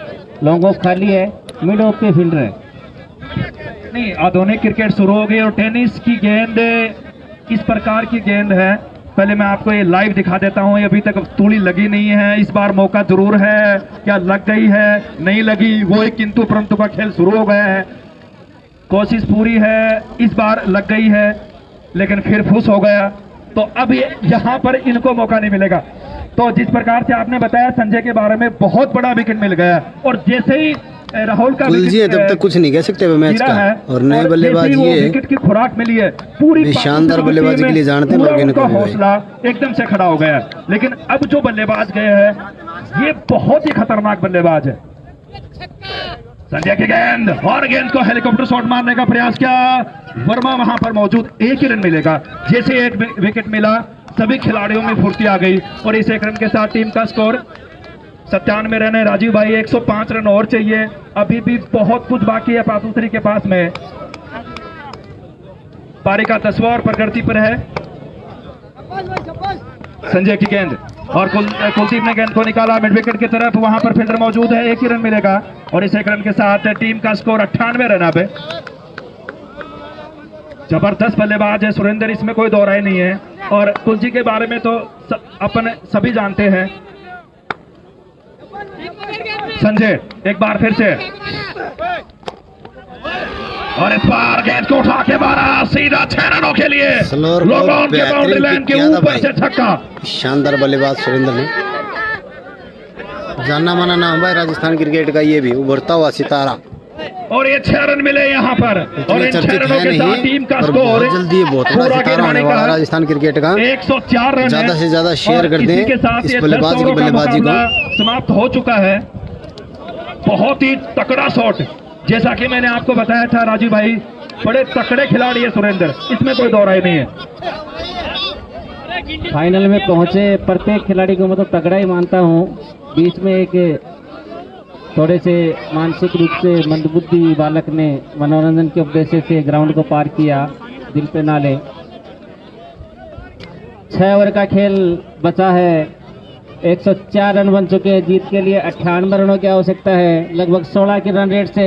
Speaker 2: लॉन्ग ऑफ खाली है, मिड ऑफ पे फील्डर है।
Speaker 1: नहीं, आधुनिक क्रिकेट शुरू हो गई और टेनिस की गेंद इस प्रकार की गेंद है। पहले मैं आपको ये लाइव दिखा देता हूँ। ये अभी तक तूड़ी लगी नहीं है। इस बार मौका जरूर है। क्या लग गई है, नहीं लगी, वो एक किंतु परंतु का खेल शुरू हो गया है। कोशिश पूरी है, इस बार लग गई है लेकिन फिर फुस हो गया। तो अब यहाँ पर इनको मौका नहीं मिलेगा। तो जिस प्रकार से आपने बताया संजय के बारे में, बहुत बड़ा विकेट मिल गया और जैसे ही राहुल का
Speaker 3: विकेट तब तक कुछ नहीं कह सकते मैच का। और नए बल्लेबाज ये
Speaker 1: विकेट की खुराक मिली है पूरी
Speaker 3: शानदार बल्लेबाजी के लिए जानते हैं लोग इनको।
Speaker 1: हौसला एकदम से खड़ा हो गया। लेकिन अब जो बल्लेबाज गए हैं ये बहुत ही खतरनाक बल्लेबाज है। संजय की गेंद और गेंद को हेलीकॉप्टर शॉट मारने का प्रयास किया। वर्मा वहां पर मौजूद, 1 ही रन मिलेगा। जैसे एक विकेट मिला सभी खिलाड़ियों में फुर्ती आ गई और इस 1 रन के साथ टीम का स्कोर 97 रन है। राजीव भाई 105 रन और चाहिए। अभी भी बहुत कुछ बाकी है पातुश्री के पास में। पारी का 10वां और प्रगति पर है। संजय की गेंद और कुलदीप ने गेंद को निकाला मिड विकेट की तरफ। वहां पर फील्डर मौजूद है, 1 ही रन मिलेगा और इस 1 रन के साथ टीम का स्कोर 98 रन पे। जबरदस्त बल्लेबाज है सुरेंद्र, इसमें कोई दो राय नहीं है। और कुलजी के बारे में तो अपन सभी जानते हैं। संजय एक बार फिर से, और इस बार गेंद को उठा के मारा सीधा 6 रनों के लिए।
Speaker 3: स्लोअर
Speaker 1: लॉन्ग ऑन के बाउंड्री लाइन के ऊपर से छक्का।
Speaker 3: शानदार बल्लेबाज सुरेंद्र ने, जानना माना नाम भाई राजस्थान क्रिकेट का, ये भी उभरता हुआ सितारा।
Speaker 1: और ये 6 रन मिले यहाँ पर, और इन 6
Speaker 3: चर्चित
Speaker 1: रनों
Speaker 3: है
Speaker 1: के साथ
Speaker 3: नहीं,
Speaker 1: टीम का
Speaker 3: पर
Speaker 1: स्कोर
Speaker 3: बहुत जल्दी ये बहुत बड़ा सितारा होने वाला राजस्थान क्रिकेट का।
Speaker 1: 104 रन,
Speaker 3: ज्यादा से ज्यादा शेयर कर दें
Speaker 1: के साथ
Speaker 3: इस
Speaker 1: ये
Speaker 3: बल्लेबाज
Speaker 1: 10
Speaker 3: की
Speaker 1: ओवरों का
Speaker 3: बल्लेबाजी को।
Speaker 1: मुकाबला समाप्त हो चुका है। बहुत ही तकड़ा शॉट, जैसा कि मैंने आपको बताया था राजीव भाई, बड़े तकड़े खिलाड़ी है सुरेंद्र, इसमें कोई दो राय नहीं है।
Speaker 2: फाइनल में पहुंचे प्रत्येक खिलाड़ी को मतलब तगड़ा ही मानता हूं। बीच में एक थोड़े से मानसिक रूप से मंदबुद्धि बालक ने मनोरंजन के उद्देश्य से ग्राउंड को पार किया, दिल पे ना ले। 6 ओवर का खेल बचा है, 104 रन बन चुके हैं। जीत के लिए 98 रनों की आवश्यकता है, लगभग 16 के रन रेट से।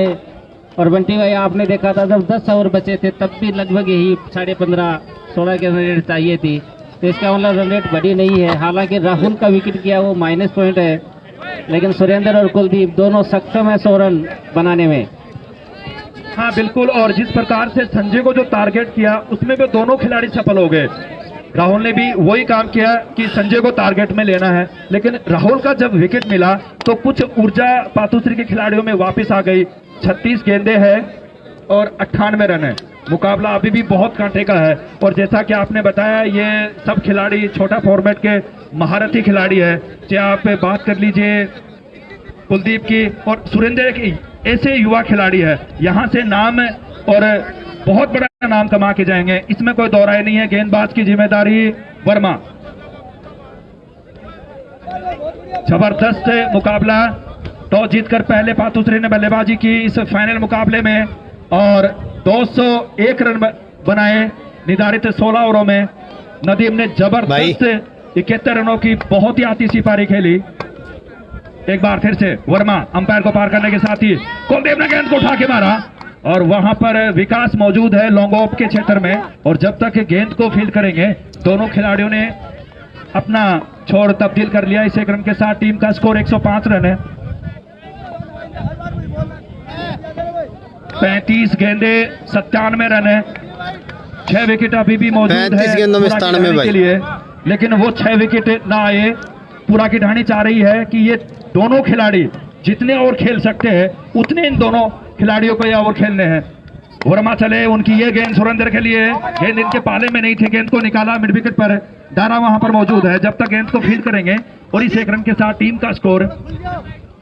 Speaker 2: और बंटी भाई आपने देखा था जब 10 ओवर बचे थे तब भी लगभग यही 15.5-16 के रन रेट चाहिए थी, तो इसका मतलब रन रेट बढ़ी नहीं है। हालांकि राहुल का विकेट किया वो माइनस पॉइंट है, लेकिन सुरेंद्र और कुलदीप दोनों सक्षम है 100 रन बनाने में।
Speaker 1: हाँ बिल्कुल, और जिस प्रकार से संजय को जो टारगेट किया उसमें भी दोनों खिलाड़ी सफल हो गए। राहुल ने भी वही काम किया कि संजय को टारगेट में लेना है, लेकिन राहुल का जब विकेट मिला तो कुछ ऊर्जा पातुश्री के खिलाड़ियों में वापस आ गई। 36 गेंदे हैं और 98 रन है। मुकाबला अभी भी बहुत कांटे का है, और जैसा कि आपने बताया ये सब खिलाड़ी छोटा फॉर्मेट के महारथी खिलाड़ी है। चाहे आप बात कर लीजिए कुलदीप की, और सुरेंद्र की, ऐसे युवा खिलाड़ी है, यहाँ से नाम और बहुत बड़ा नाम कमा के जाएंगे, इसमें कोई दो राय नहीं है। गेंदबाज की जिम्मेदारी वर्मा। जबरदस्त मुकाबला, टॉस जीतकर पहले पातुश्री ने बल्लेबाजी की इस फाइनल मुकाबले में, और 201 रन बनाए निर्धारित 16 ओवरों में। नदीम ने जबरदस्त 71 रनों की बहुत ही आतिशी पारी खेली। एक बार फिर से वर्मा अंपायर को पार करने के साथ ही कुलदीप ने गेंद को उठा के मारा, और वहां पर विकास मौजूद है लॉन्ग ऑफ के क्षेत्र में, और जब तक गेंद को फील्ड करेंगे दोनों खिलाड़ियों ने अपना छोर तब्दील कर लिया। इस एक रन के साथ टीम का स्कोर 105 रन है। 35 गेंदे 97 रन है। 6 विकेट अभी भी मौजूद है
Speaker 3: 35 गेंदों में 97
Speaker 1: के लिए, लेकिन वो 6 विकेट ना आए। पूरा की ढाणी चाह रही है कि ये दोनों खिलाड़ी जितने ओवर खेल सकते हैं उतने इन दोनों खिलाड़ियों को ये ओवर खेलने हैं। वर्मा चले, उनकी ये गेंद सुरेंद्र के लिए, गेंद इनके पाले में नहीं थे, गेंद को निकाला मिड विकेट पर, दाना वहां पर मौजूद है। जब तक गेंद को फील्ड करेंगे, और इस एक रन के साथ टीम का स्कोर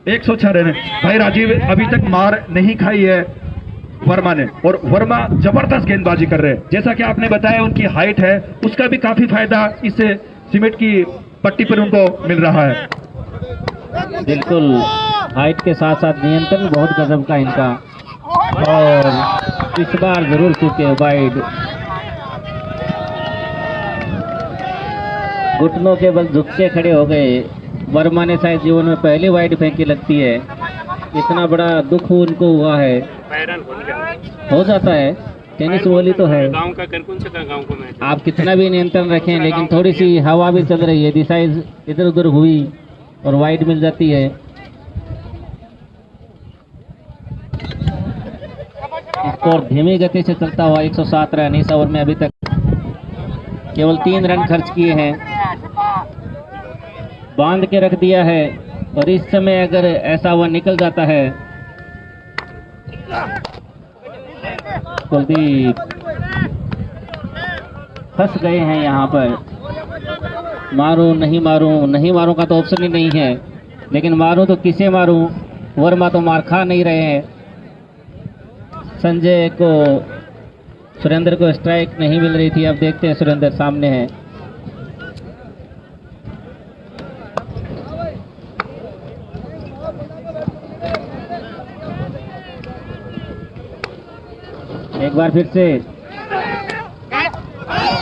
Speaker 1: 106 रन है। भाई राजीव अभी तक मार नहीं खाई है वर्मा ने, और वर्मा जबरदस्त गेंदबाजी कर रहे हैं। जैसा कि आपने बताया उनकी हाइट है, उसका भी काफी फायदा इस सीमेंट की पट्टी पर उनको मिल रहा है।
Speaker 2: बिल्कुल, हाइट के साथ साथ नियंत्रण बहुत गजब का इनका, और इस बार जरूर चुके वाइड। घुटनों के बल झुक के खड़े हो गए। वर्मा ने शायद जीवन में पहली वाइड फेंकी लगती है, इतना बड़ा दुख उनको हुआ है। हो जाता है, टेनिस वॉली तो है,
Speaker 4: गांव का कौन सा गांव को मैच,
Speaker 2: आप कितना भी नियंत्रण रखें, लेकिन थोड़ी सी हवा भी चल रही है, दिशा इधर उधर हुई और वाइड मिल जाती है। स्कोर धीमी गति से चलता हुआ 107 रन। इस ओवर में अभी तक केवल 3 रन खर्च किए हैं, बांध के रख दिया है, और इस समय अगर ऐसा हुआ निकल जाता है, कुलदीप फंस गए हैं यहाँ पर। मारूं नहीं मारूं, नहीं मारूं का तो ऑप्शन ही नहीं है, लेकिन मारूं तो किसे मारूं? वर्मा तो मार खा नहीं रहे हैं। संजय को, सुरेंद्र को स्ट्राइक नहीं मिल रही थी। अब देखते हैं, सुरेंद्र सामने है। एक बार फिर से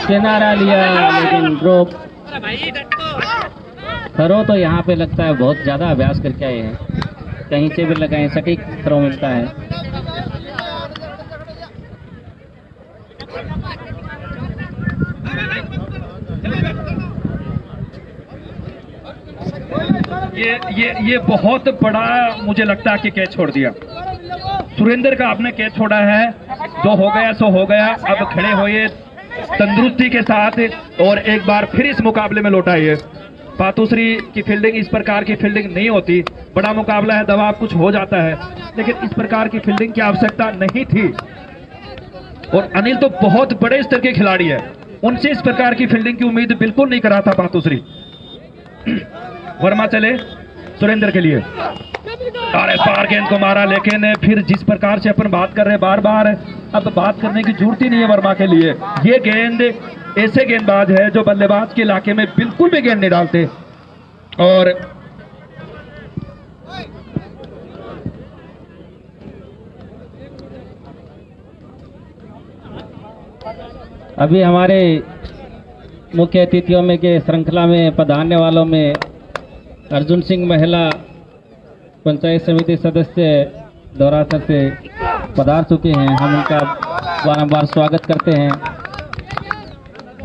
Speaker 2: किनारा लिया, लेकिन ड्रॉप। थ्रो तो यहाँ पे लगता है बहुत ज़्यादा अभ्यास करके आए हैं, कहीं से भी लगाएं सटीक थ्रो मिलता है।
Speaker 1: ये बहुत बड़ा मुझे लगता है कि कैच छोड़ दिया सुरेंद्र का। आपने कैच छोड़ा है, जो हो गया सो हो गया। अब खड़े होइए तंदुरुस्ती के साथ और एक बार फिर इस मुकाबले में लौटाइए। पातुश्री की फील्डिंग इस प्रकार की फील्डिंग नहीं होती। बड़ा मुकाबला है, दबाव कुछ हो जाता है, लेकिन इस प्रकार की फील्डिंग की आवश्यकता नहीं थी। और अनिल तो बहुत बड़े स्तर के खिलाड़ी है, उनसे इस प्रकार की फील्डिंग की उम्मीद बिल्कुल नहीं करा था पातुश्री। वर्मा चले सुरेंद्र के लिए, अरे पार गेंद को मारा, लेकिन फिर जिस प्रकार से अपन बात कर रहे हैं बार बार, अब बात करने की जरूरत ही नहीं है वर्मा के लिए। ये गेंद ऐसे गेंदबाज है जो बल्लेबाज के इलाके में बिल्कुल भी गेंद नहीं डालते। और
Speaker 2: अभी हमारे मुख्य अतिथियों में के श्रृंखला में पधारने वालों में अर्जुन सिंह महिला पंचायत समिति सदस्य दौरासर से पधार चुके हैं। हम उनका बारंबार स्वागत करते हैं।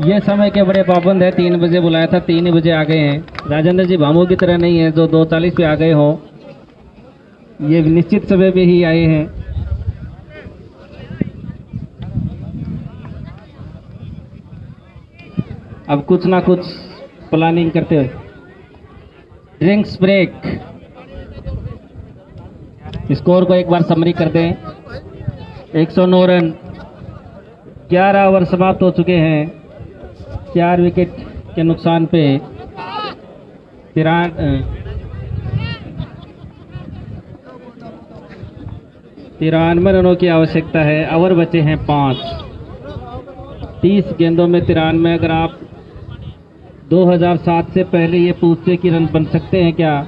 Speaker 2: ये समय के बड़े पाबंद है, 3 बजे बुलाया था, 3 ही बजे आ गए हैं। राजेंद्र जी भामू की तरह नहीं है जो 2:40 पे आ गए हो, ये निश्चित समय पे ही आए हैं। अब कुछ ना कुछ प्लानिंग करते हुए ड्रिंक्स ब्रेक। स्कोर को एक बार समरी कर दें। 109 रन, 11 ओवर समाप्त हो चुके हैं। 4 विकेट के नुकसान पे 93 रनों की आवश्यकता है। ओवर बचे हैं 5। 30 गेंदों में 93। अगर आप 2007 से पहले ये पूछते कि रन बन सकते हैं क्या,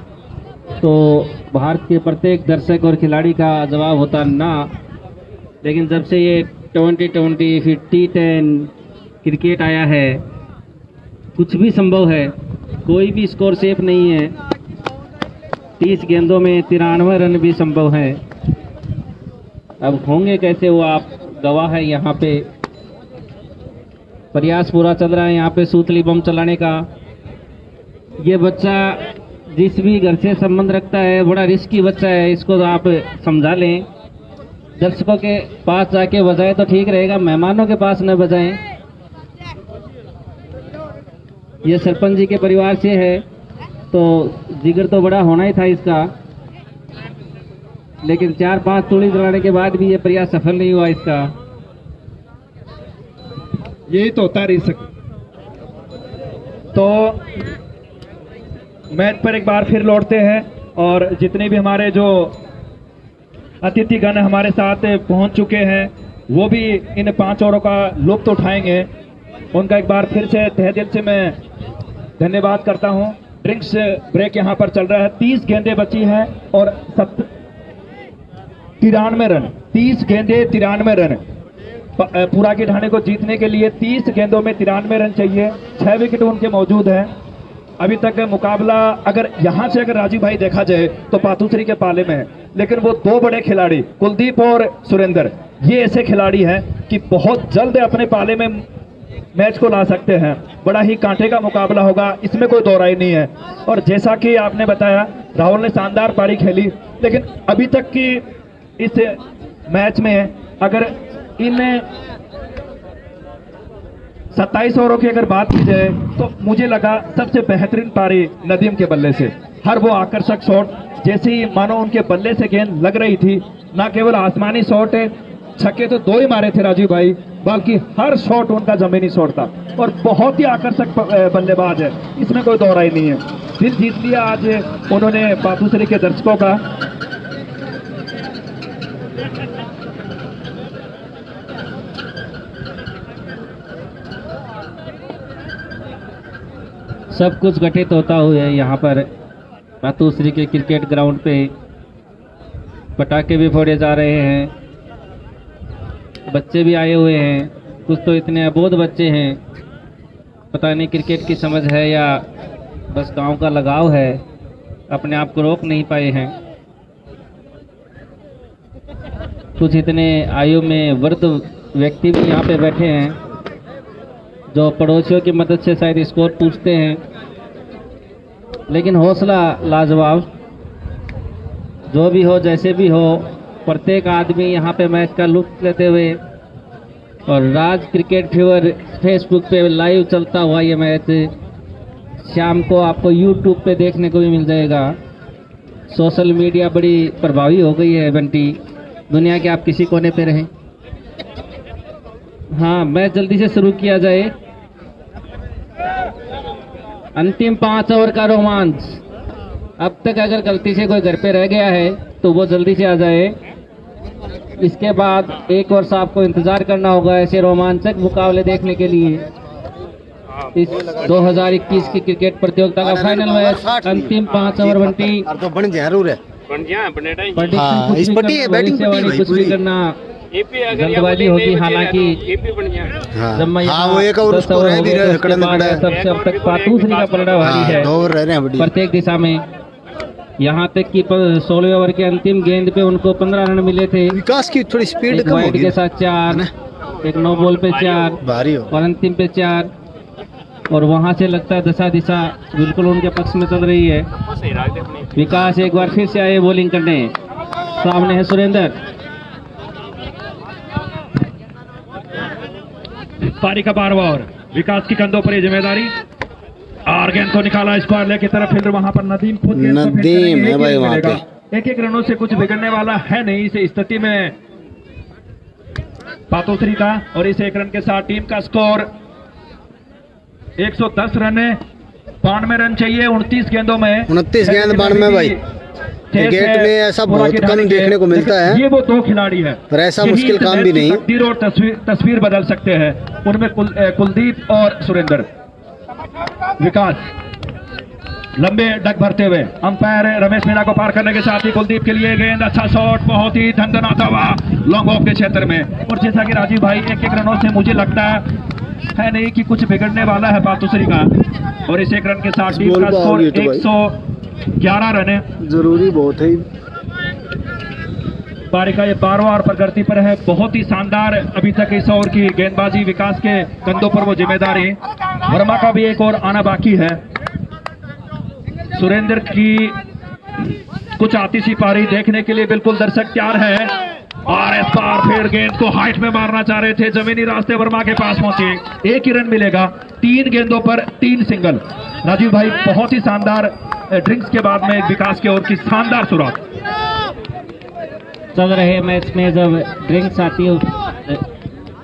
Speaker 2: तो भारत के प्रत्येक दर्शक और खिलाड़ी का जवाब होता ना। लेकिन जब से ये 2020 फिर T10 क्रिकेट आया है, कुछ भी संभव है, कोई भी स्कोर सेफ नहीं है। 30 गेंदों में 93 रन भी संभव है। अब होंगे कैसे वो आप गवाह है। यहाँ पे प्रयास पूरा चल रहा है यहाँ पे सूतली बम चलाने का। ये बच्चा जिस भी घर से संबंध रखता है, बड़ा रिस्की बच्चा है, इसको तो आप समझा लें। दर्शकों के पास जाके बजाए तो ठीक रहेगा, मेहमानों के पास न बजाएं। ये सरपंच जी के परिवार से है, तो जिगर तो बड़ा होना ही था इसका, लेकिन 4-5 तोड़ी चलाने के बाद भी ये प्रयास सफल नहीं हुआ इसका।
Speaker 1: यही तो होता रिस्क। तो मैच पर एक बार फिर लौटते हैं और जितने भी हमारे जो अतिथिगण हमारे साथ पहुंच चुके हैं वो भी इन 5 ओवरों का लुत्फ उठाएंगे। उनका एक बार फिर से तहे दिल से मैं धन्यवाद करता हूं। ड्रिंक्स ब्रेक यहां पर चल रहा है। 30 गेंदें बची हैं और 93 रन। 30 गेंदें 93 रन। पूरा के ढाणे को जीतने के लिए 30 गेंदों में 93 रन चाहिए। 6 विकेट उनके मौजूद हैं। अभी तक मुकाबला अगर यहां से अगर राजीव भाई देखा जाए तो पातुश्री के पाले में है, लेकिन वो 2 बड़े खिलाड़ी कुलदीप और सुरेंद्र, ये ऐसे खिलाड़ी हैं कि बहुत जल्द अपने पाले में मैच को ला सकते हैं। बड़ा ही कांटे का मुकाबला होगा, इसमें कोई दो राय नहीं है। और जैसा कि आपने बताया, राहुल ने शानदार पारी खेली, लेकिन अभी तक की इस मैच में अगर इन 27 ओवरों की अगर बात की जाए तो मुझे लगा सबसे बेहतरीन पारी नदीम के बल्ले से। हर वो आकर्षक शॉट, जैसी मानो उनके बल्ले से गेंद लग रही थी, ना केवल आसमानी शॉट है, छक्के तो 2 ही मारे थे राजीव भाई, बल्कि हर शॉट उनका जमीनी शॉट था और बहुत ही आकर्षक बल्लेबाज है, इसमें कोई दो राय नहीं है। दिल जीत लिया आज उन्होंने पातुश्री के दर्शकों का।
Speaker 2: सब कुछ घटित होता हुआ यहाँ पर पातुश्री के क्रिकेट ग्राउंड पे पटाखे भी फोड़े जा रहे हैं, बच्चे भी आए हुए हैं। कुछ तो इतने अबोध बच्चे हैं, पता नहीं क्रिकेट की समझ है या बस गांव का लगाव है, अपने आप को रोक नहीं पाए हैं। कुछ इतने आयु में वृद्ध व्यक्ति भी यहाँ पे बैठे हैं जो पड़ोसियों की मदद से शायद स्कोर पूछते हैं। लेकिन हौसला लाजवाब। जो भी हो जैसे भी हो, प्रत्येक आदमी यहाँ पे मैच का लुत्फ लेते हुए, और राज क्रिकेट फीवर फेसबुक पे लाइव चलता हुआ ये मैच शाम को आपको यूट्यूब पे देखने को भी मिल जाएगा। सोशल मीडिया बड़ी प्रभावी हो गई है बंटी, दुनिया के आप किसी कोने पे रहें। हाँ, मैच जल्दी से शुरू किया जाए। अंतिम 5 ओवर का रोमांच। अब तक अगर गलती से कोई घर पे रह गया है तो वो जल्दी से आ जाए। इसके बाद 1 वर्ष आपको इंतजार करना होगा ऐसे रोमांचक मुकाबले देखने के लिए। इस 2021 की क्रिकेट प्रतियोगिता का फाइनल मैच, अंतिम 5 ओवर बंटी।
Speaker 3: तो बन जरूर है।
Speaker 4: बन गया अपने टाइम।
Speaker 3: हाँ, इस पट्टी है, बैटिंग पट्टी है भाई
Speaker 2: कुछ भी
Speaker 3: पूरी।
Speaker 2: करना
Speaker 4: एपी अगर
Speaker 2: जल्दबाजी होगी, हालांकि
Speaker 4: एपी बन गया।
Speaker 2: जब मैं
Speaker 3: हाँ, वो एक ओवर उसको रह भी रहे, खड़ा में खड़ा है।
Speaker 2: सबसे अब तक पातूसरी का पलड़ा भारी है
Speaker 3: 2 ओवर रह रहे हैं बड़ी।
Speaker 2: प्रत्येक दिशा में। यहाँ तक कि 16वें ओवर के अंतिम गेंद पे उनको 15 रन मिले थे।
Speaker 3: विकास की थोड़ी स्पीड
Speaker 2: एक
Speaker 3: कम
Speaker 2: वाइड
Speaker 3: होगी
Speaker 2: के साथ 4, एक नो बॉल पे 4
Speaker 3: भारी हो।
Speaker 2: और अंतिम पे 4। और वहां से लगता है दशा दिशा बिल्कुल उनके पक्ष में चल रही है।
Speaker 4: सही राग दे अपनी।
Speaker 2: विकास एक बार फिर से आए बॉलिंग करने। सामने है सुरेंद्र।
Speaker 1: पारी का 12वां ओवर, विकास की कंधों पर ये जिम्मेदारी। और गेंद को निकाला इस पार लेके तरफ, फील्डर वहां पर नदीम खुद गेंद को फील्ड
Speaker 3: नदीम
Speaker 1: करेंगे,
Speaker 3: है भाई
Speaker 1: एक
Speaker 3: वहां
Speaker 1: मिलेगा।
Speaker 3: पे।
Speaker 1: एक रनों से कुछ बिगड़ने वाला है नहीं इस स्थिति में पातोसरी का। और इस 1 रन के साथ टीम का स्कोर 110 रन है। 92 रन चाहिए 29 गेंदों में।
Speaker 3: 29 गेंद 92 भाई। क्रिकेट में ऐसा बहुत कम देखने को मिलता है।
Speaker 1: ये वो 2 खिलाड़ी है,
Speaker 3: पर ऐसा मुश्किल काम भी नहीं।
Speaker 1: तकदीर और तस्वीर बदल सकते हैं। उनमें कुलदीप और सुरेंद्र। विकास लंबे डक भरते हुए, अंपायर रमेश मीणा को पार करने के साथ ही कुलदीप के लिए गेंद, अच्छा शॉट, बहुत ही धंधनाता हुआ लॉन्ग ऑफ के क्षेत्र में। और जैसा कि राजीव भाई 1 रनों से मुझे लगता है नहीं कि कुछ बिगड़ने वाला है पातुसरी का। और इस 1 रन के साथ टीम का स्कोर 111 रन है।
Speaker 3: जरूरी बहुत है।
Speaker 1: पारी का ये 12वां ओवर प्रगति पर है। बहुत ही शानदार अभी तक इस ओवर की गेंदबाजी। विकास के कंधों पर वो जिम्मेदारी। वर्मा का भी एक और आना बाकी है। सुरेंद्र की कुछ आतिशी पारी देखने के लिए बिल्कुल दर्शक तैयार है। और इस बार फिर गेंद को हाइट में मारना चाह रहे थे, जमीनी रास्ते वर्मा के पास पहुंचे। 1 ही रन मिलेगा। 3 गेंदों पर 3 सिंगल। राजीव भाई बहुत ही शानदार ड्रिंक्स के बाद में विकास की ओर की शानदार शुरुआत।
Speaker 2: चल रहे मैच में जब ड्रिंक्स आती है,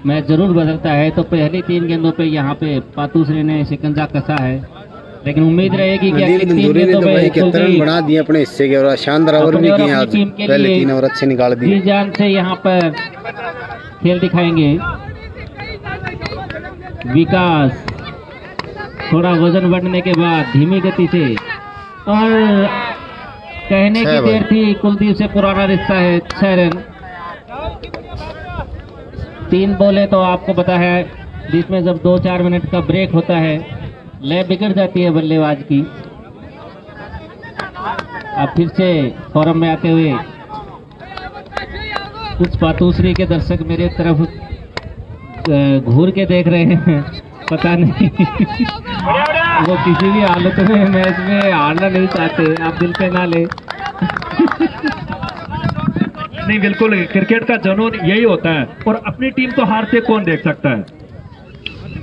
Speaker 2: मैच जरूर बदलता है। तो पहली 3 गेंदों पे यहाँ पे पातुसरी ने शिकंजा कसा है, लेकिन उम्मीद रहेगी कि अगली 3 गेंदों पे
Speaker 3: रन बना दिए अपने हिस्से के। और शानदार ओवर भी किए आज, पहले 3 ओवर अच्छे निकाल दिए।
Speaker 2: जी जान से यहाँ पर खेल दिखाएंगे विकास। थोड़ा वजन बढ़ने के बाद धीमी गति से, और कहने की देर थी, कुलदीप से पुराना रिश्ता है। 6 रन। 3 बॉलें तो आपको पता है, बीच में जब 2-4 मिनट का ब्रेक होता है, लय बिगड़ जाती है बल्लेबाज की। अब फिर से फॉरम में आते हुए कुछ पातुसरी के दर्शक मेरे तरफ घूर के देख रहे हैं, पता नहीं वो किसी भी हालत में मैच में हारना नहीं चाहते। आप दिल पे ना ले।
Speaker 1: नहीं, बिल्कुल क्रिकेट का जुनून यही होता है। और अपनी टीम को हारते कौन देख सकता है।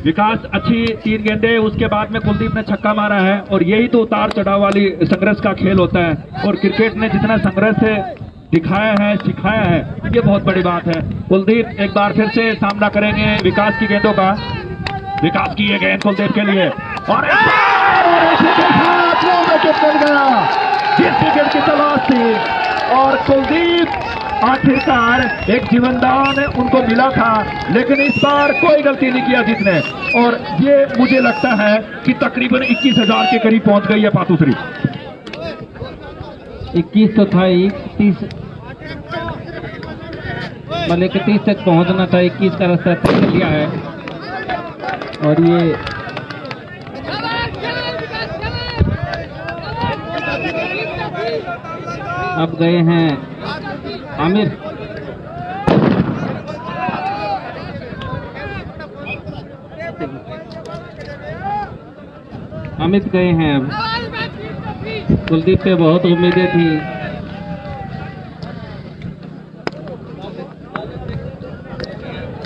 Speaker 1: विकास अच्छी 3 गेंदें, उसके बाद में कुलदीप ने छक्का मारा है। और यही तो उतार चढ़ाव वाली संघर्ष का खेल होता है। और क्रिकेट ने जितना संघर्ष दिखाया है, सिखाया है, ये बहुत बड़ी बात है। कुलदीप एक बार फिर से सामना करेंगे विकास की गेंदों का। विकास की ये गेंद कुलदीप के लिए, और जिस विकेट की तलाश थी, और कुलदीप आखिरकार एक जीवनदान उनको मिला था। लेकिन इस बार कोई गलती नहीं किया जिसने। और ये मुझे लगता है कि तकरीबन 21,000 के करीब पहुंच गई है पातुसरी।
Speaker 2: 21 तो था, 31 मतलब 31 तक पहुंचना था, 21 का रास्ता तय कर लिया है। और ये अब गए हैं आमिर। अमित गए हैं अब। कुलदीप पे बहुत उम्मीदें थी।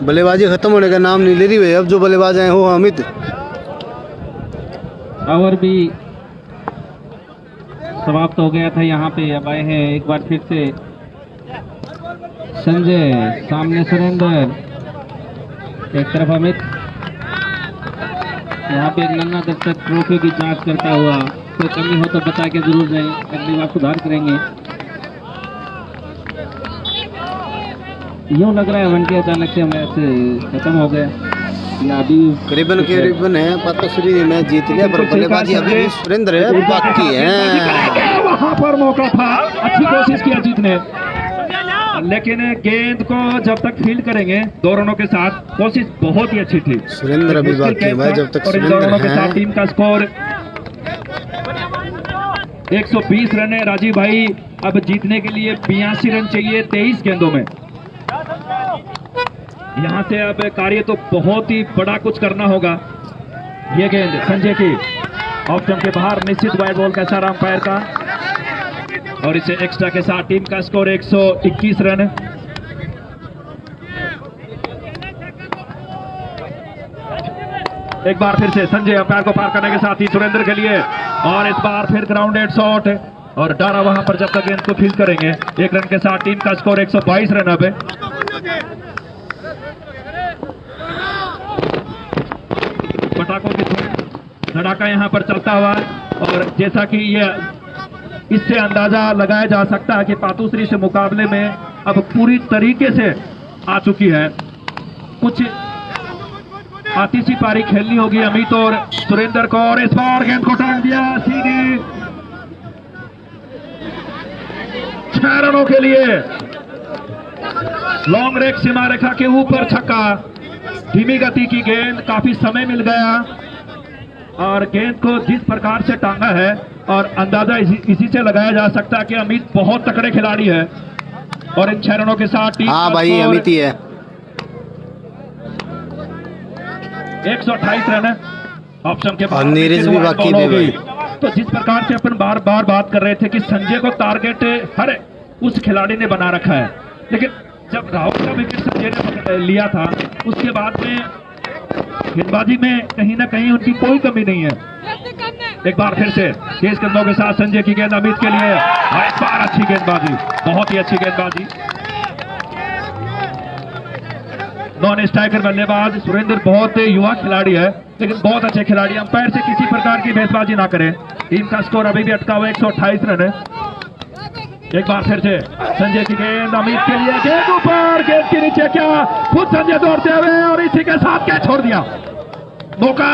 Speaker 3: बल्लेबाजी खत्म होने का नाम नहीं ले रही है। अब जो बल्लेबाज आए हो अमित,
Speaker 2: ओवर भी समाप्त हो गया था यहाँ पे। अब आए हैं एक बार फिर से संजय, सामने सुरेंद्र, एक तरफ अमित। यहाँ पे एक नन्हा दर्शक ट्रॉफी की जांच करता हुआ, कोई कमी हो तो बता के जरूर जाए, अगली बार सुधार करेंगे। यूं लग रहा है वनटी अचानक से मैच खत्म हो गया या अभी
Speaker 3: करीबन है पातोश्री ने मैच जीत लिया, पर बल्लेबाजी अभी भी सुरेंद्र है बाकी है।
Speaker 1: वहां पर मौका था, अच्छी कोशिश किया जीत ने, लेकिन गेंद को जब तक फील्ड करेंगे दो रनों के साथ, कोशिश बहुत ही अच्छी थी।
Speaker 3: सुरेंद्र अभी बाकी है जब तक
Speaker 1: और इन दो रनों के साथ टीम का स्कोर 120 रन है। राजीव भाई, अब जीतने के लिए 82 रन चाहिए 23 गेंदों में। यहां से अब कार्य तो बहुत ही बड़ा कुछ करना होगा। ये गेंद संजय की ऑफ स्टंप के बाहर, निश्चित वाइड बॉल का इशारा अंपायर का, और इसे एक्स्ट्रा के साथ टीम का स्कोर 121 रन। एक बार फिर से संजय अंपायर को पार करने के साथ ही सुरेंद्र के लिए, और इस बार फिर ग्राउंडेड शॉट, और डारा वहां पर जब तक गेंद को फील्ड करेंगे। एक रन के साथ टीम का स्कोर 122 रन। अब पटाखों की धड़ाका यहां पर चलता हुआ, और जैसा कि ये इससे अंदाजा लगाया जा सकता है कि पातुश्री से मुकाबले में अब पूरी तरीके से आ चुकी है। कुछ आतिशी पारी खेलनी होगी अमित और सुरेंद्र को, और इस बार गेंद को टांग दिया सीधी 6 रनों के लिए। लॉन्ग रेक सीमा रेखा के ऊपर छक्का, धीमी गति की गेंद, काफी समय मिल गया, और गेंद को जिस प्रकार से टांगा है, और अंदाजा इसी से लगाया जा सकता है कि अमित बहुत तकड़े खिलाड़ी है। और इन 6 रनों के साथ टीम,
Speaker 3: हाँ भाई अमित ही है,
Speaker 1: 128 रन ऑप्शन के बाद,
Speaker 3: नीरज भी बाकी है।
Speaker 1: तो जिस प्रकार से अपन बार बार बात कर रहे थे कि संजय को टारगेट हर उस खिलाड़ी ने बना रखा है, लेकिन जब राहुल का विकेट संजय ने लिया था, उसके बाद में गेंदबाजी में कहीं ना कहीं उनकी कोई कमी नहीं है। एक बार फिर से तेज कदमों के साथ संजय की गेंद अमित के लिए, इस बार अच्छी गेंदबाजी, बहुत ही अच्छी गेंदबाजी। नॉन स्ट्राइकर बल्लेबाज सुरेंद्र बहुत युवा खिलाड़ी है, लेकिन बहुत अच्छे खिलाड़ी। अंपायर से किसी प्रकार की भेदभावबाजी ना करें। टीम का स्कोर अभी भी अटका हुआ 128 रन है। एक बार फिर से संजय की गेंद अमित के लिए, गेंद ऊपर, गेंद के नीचे, क्या खुद संजय दौड़ते हुए, और इसी के साथ कैच छोड़ दिया। मौका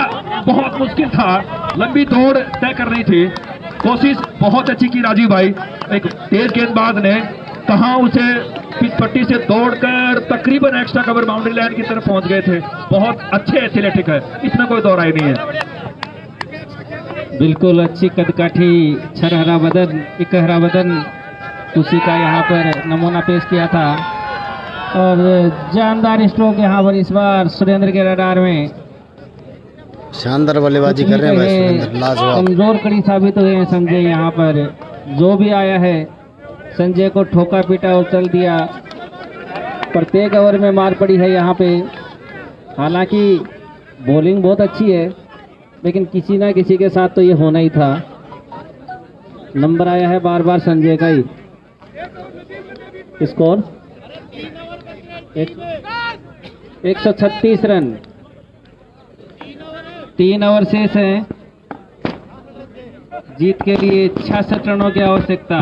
Speaker 1: बहुत मुश्किल था, लंबी दौड़ तय करनी थी, कोशिश बहुत अच्छी की राजीव भाई। एक तेज गेंदबाज ने कहां उसे पिच पट्टी से दौड़कर तकरीबन एक्स्ट्रा कवर बाउंड्री लाइन की तरफ पहुंच गए थे। बहुत अच्छे एथलेटिक है, इसमें कोई दौराई नहीं है।
Speaker 2: बिल्कुल अच्छी कदकाठी, छरहरा बदन, इकहरा बदन, उसी का यहाँ पर नमूना पेश किया था, और जानदार स्ट्रोक यहाँ पर इस बार सुरेंद्र के रडार में।
Speaker 3: शानदार बल्लेबाजी कर रहे हैं भाई सुरेंद्र, लाजवाब।
Speaker 2: कमजोर कड़ी साबित हुए हैं संजय यहाँ पर, जो भी आया है संजय को ठोका पीटा और चल दिया। प्रत्येक ओवर में मार पड़ी है यहाँ पे। हालांकि बॉलिंग बहुत अच्छी है, लेकिन किसी ना किसी के साथ तो ये होना ही था। नंबर आया है बार बार संजय का ही। स्कोर 136 रन, 3 ओवर शेष हैं। जीत के लिए 66 रनों की आवश्यकता।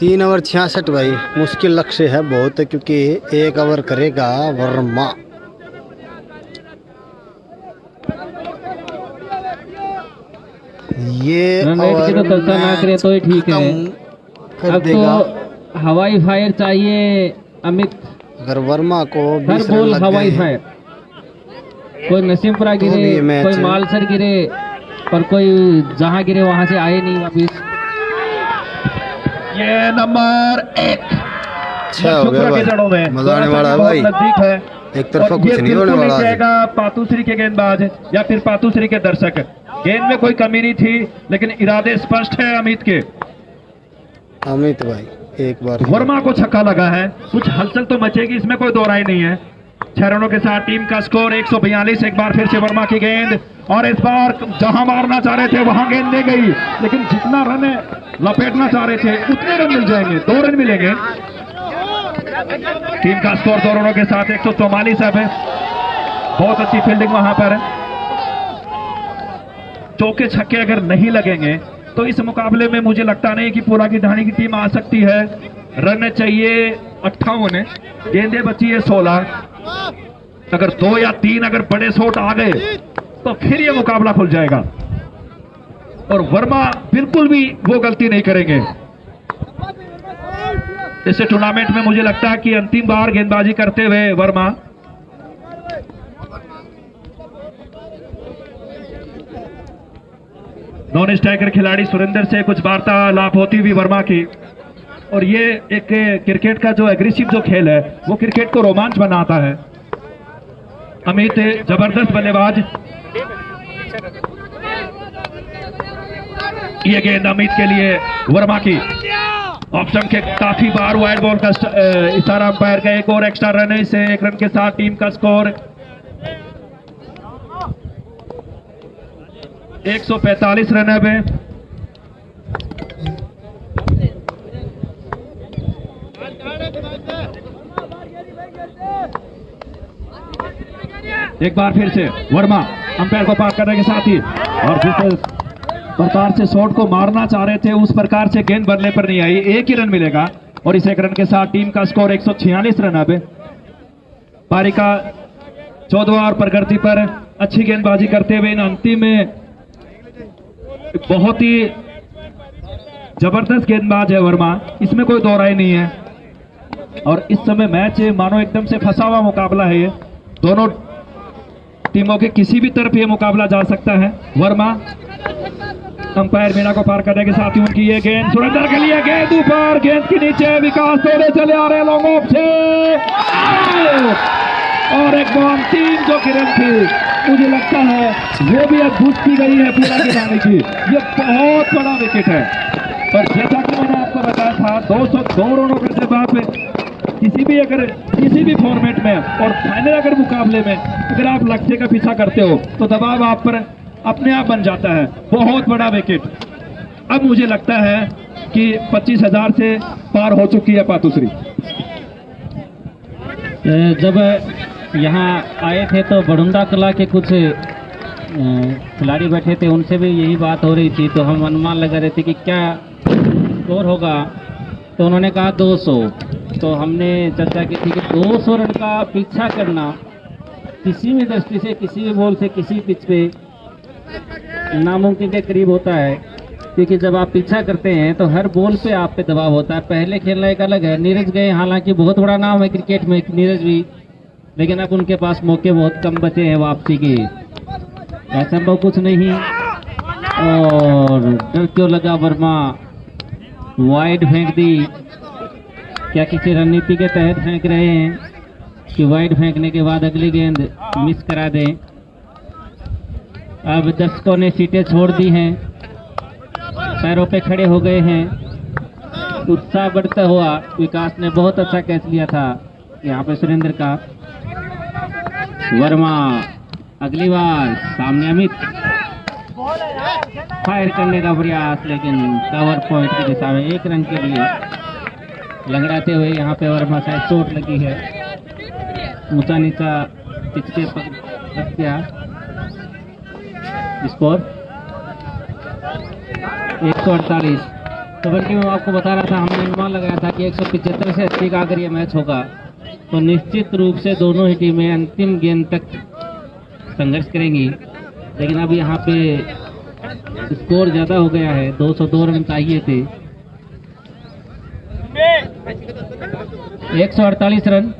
Speaker 3: 3 ओवर 66 भाई, मुश्किल लक्ष्य है बहुत, क्योंकि 1 ओवर करेगा वर्मा। ये
Speaker 2: रन रेट की तो चर्चा ना करे तो ही ठीक है।
Speaker 3: कर
Speaker 2: अब
Speaker 3: देगा।
Speaker 2: तो हवाई फायर चाहिए अमित,
Speaker 3: अगर वर्मा को
Speaker 2: हर
Speaker 3: 20 रन
Speaker 2: बॉल
Speaker 3: लग
Speaker 2: हवाई
Speaker 3: गए
Speaker 2: फायर। कोई नसीमपुरा गिरे,
Speaker 3: भी मैच
Speaker 2: कोई
Speaker 3: है।
Speaker 2: मालसर गिरे, पर कोई जहां गिरे वहां से आए नहीं वापिस।
Speaker 1: ये नंबर 1
Speaker 3: अच्छा हो गया
Speaker 1: के
Speaker 3: भाई,
Speaker 1: जड़ों में
Speaker 3: मजा आने वाला है
Speaker 1: बहुत
Speaker 3: भाई।
Speaker 1: नजदीक है,
Speaker 3: एक तरफा
Speaker 1: और
Speaker 3: कुछ
Speaker 1: ये
Speaker 3: नहीं होने
Speaker 1: बिल्कुल
Speaker 3: वाला आज।
Speaker 1: जाएगा पातुश्री के गेंदबाज या फिर पातुश्री के दर्शक। गेंद में कोई कमी नहीं थी, लेकिन इरादे स्पष्ट है अमित के।
Speaker 3: अमित भाई एक बार
Speaker 1: वर्मा को छक्का लगा है, कुछ हलचल तो मचेगी, इसमें कोई दो राय नहीं है। 6 रनों के साथ टीम का स्कोर 142। एक बार फिर से वर्मा की गेंद, और इस बार जहां मारना चाह रहे थे वहां गेंद ले गई, लेकिन जितना रन लपेटना चाह रहे थे उतने रन मिल जाएंगे, 2 रन मिलेंगे। टीम का स्कोर 2 रनों के साथ 144 है। बहुत अच्छी फील्डिंग वहां पर। चौके छक्के अगर नहीं लगेंगे तो इस मुकाबले में मुझे लगता नहीं कि पूरा की ढाणी की टीम आ सकती है। रन चाहिए 58, गेंदे बची है 16। अगर 2 या 3 अगर बड़े शॉट आ गए तो फिर ये मुकाबला खुल जाएगा, और वर्मा बिल्कुल भी वो गलती नहीं करेंगे। इस टूर्नामेंट में मुझे लगता है कि अंतिम बार गेंदबाजी करते हुए वर्मा। नॉन स्ट्राइकर खिलाड़ी सुरेंद्र से कुछ वार्तालाप होती हुई वर्मा की, और ये एक क्रिकेट का जो एग्रेसिव जो खेल है वो क्रिकेट को रोमांच बनाता है। अमित जबरदस्त बल्लेबाज। ये गेंद अमित के लिए वर्मा की ऑप्शन के काफी बार वाइड बॉल का इशारा अंपायर का। एक और एक्स्ट्रा रन है, इसे 1 रन के साथ टीम का स्कोर 145 रन है। एक बार फिर से वर्मा अंपायर को पार करने के साथ ही, और जिस प्रकार से शॉट को मारना चाह रहे थे उस प्रकार से गेंद बनने पर नहीं आई। 1 ही रन मिलेगा, और इस 1 रन के साथ टीम का स्कोर 146 रन है। पारी का 14वां और प्रगति पर अच्छी गेंदबाजी करते हुए इन अंतिम में बहुत ही जबरदस्त गेंदबाज है वर्मा, इसमें कोई दो राय नहीं है। और इस समय मैच मानो एकदम से फंसा हुआ मुकाबला है। ये दोनों टीमों के किसी भी तरफ ये मुकाबला जा सकता है। वर्मा अंपायर मीना को पार करने के साथ ही उनकी ये गेंद सुरेंद्र के लिए, गेंद ऊपर, गेंद के नीचे, विकास दौड़े चले आ रहे हैं लॉन्ग ऑफ से, और एक बॉल 3 जो किरण थी, मुझे लगता है वो भी अब बूस्ट की गई है पूरा गिराने की। ये बहुत बड़ा विकेट है, और जैसा कि मैंने आपको बताया था 202 रनों के जब आप किसी भी फॉर्मेट में और फाइनल अगर मुकाबले में अगर आप लक्ष्य का पीछा करते हो तो दबाव आप पर अपने आप बन जाता है। बहुत बड़ा विकेट। अब मुझे लगता है कि 25,000 से पार हो चुकी है पातुश्री।
Speaker 2: जब यहाँ आए थे तो बड़ुंदा कला के कुछ खिलाड़ी बैठे थे, उनसे भी यही बात हो रही थी, तो हम अनुमान लगा रहे थे कि क्या स्कोर होगा, तो उन्होंने कहा 200। तो हमने चर्चा की थी कि 200 रन का पीछा करना किसी भी दृष्टि से, किसी भी बॉल से, किसी पिच पे नामुमकिन के करीब होता है, क्योंकि जब आप पीछा करते हैं तो हर बॉल पे आप पे दबाव होता है। पहले खेलना एक अलग है, नीरज गए, हालांकि बहुत बड़ा नाम है क्रिकेट में नीरज भी, लेकिन अब उनके पास मौके बहुत कम बचे हैं वापसी के, असंभव कुछ नहीं। और डर क्यों लगा, वर्मा वाइड फेंक दी। क्या किसी रणनीति के तहत फेंक रहे हैं कि वाइड फेंकने के बाद अगली गेंद मिस करा दें। अब दर्शकों ने सीटें छोड़ दी हैं, पैरों पे खड़े हो गए हैं, उत्साह बढ़ता हुआ। विकास ने बहुत अच्छा कैच लिया था यहाँ पे सुरेंद्र का। वर्मा अगली बार सामने, अमित फायर करने का प्रयास, लेकिन कवर पॉइंट की दिशा में 1 रन के लिए लंगड़ाते हुए यहाँ पे वर्मा शायद चोट लगी है, ऊंचा नीचा पिछले रख दिया। स्कोर 148। तो बल्कि मैं आपको बता रहा था, हमने अनुमान लगाया था कि 175 से 80 का अगर ये मैच होगा तो निश्चित रूप से दोनों ही टीमें अंतिम गेंद तक संघर्ष करेंगी। लेकिन अब यहाँ पे स्कोर ज़्यादा हो गया है, 202 रन चाहिए थे। 148 रन।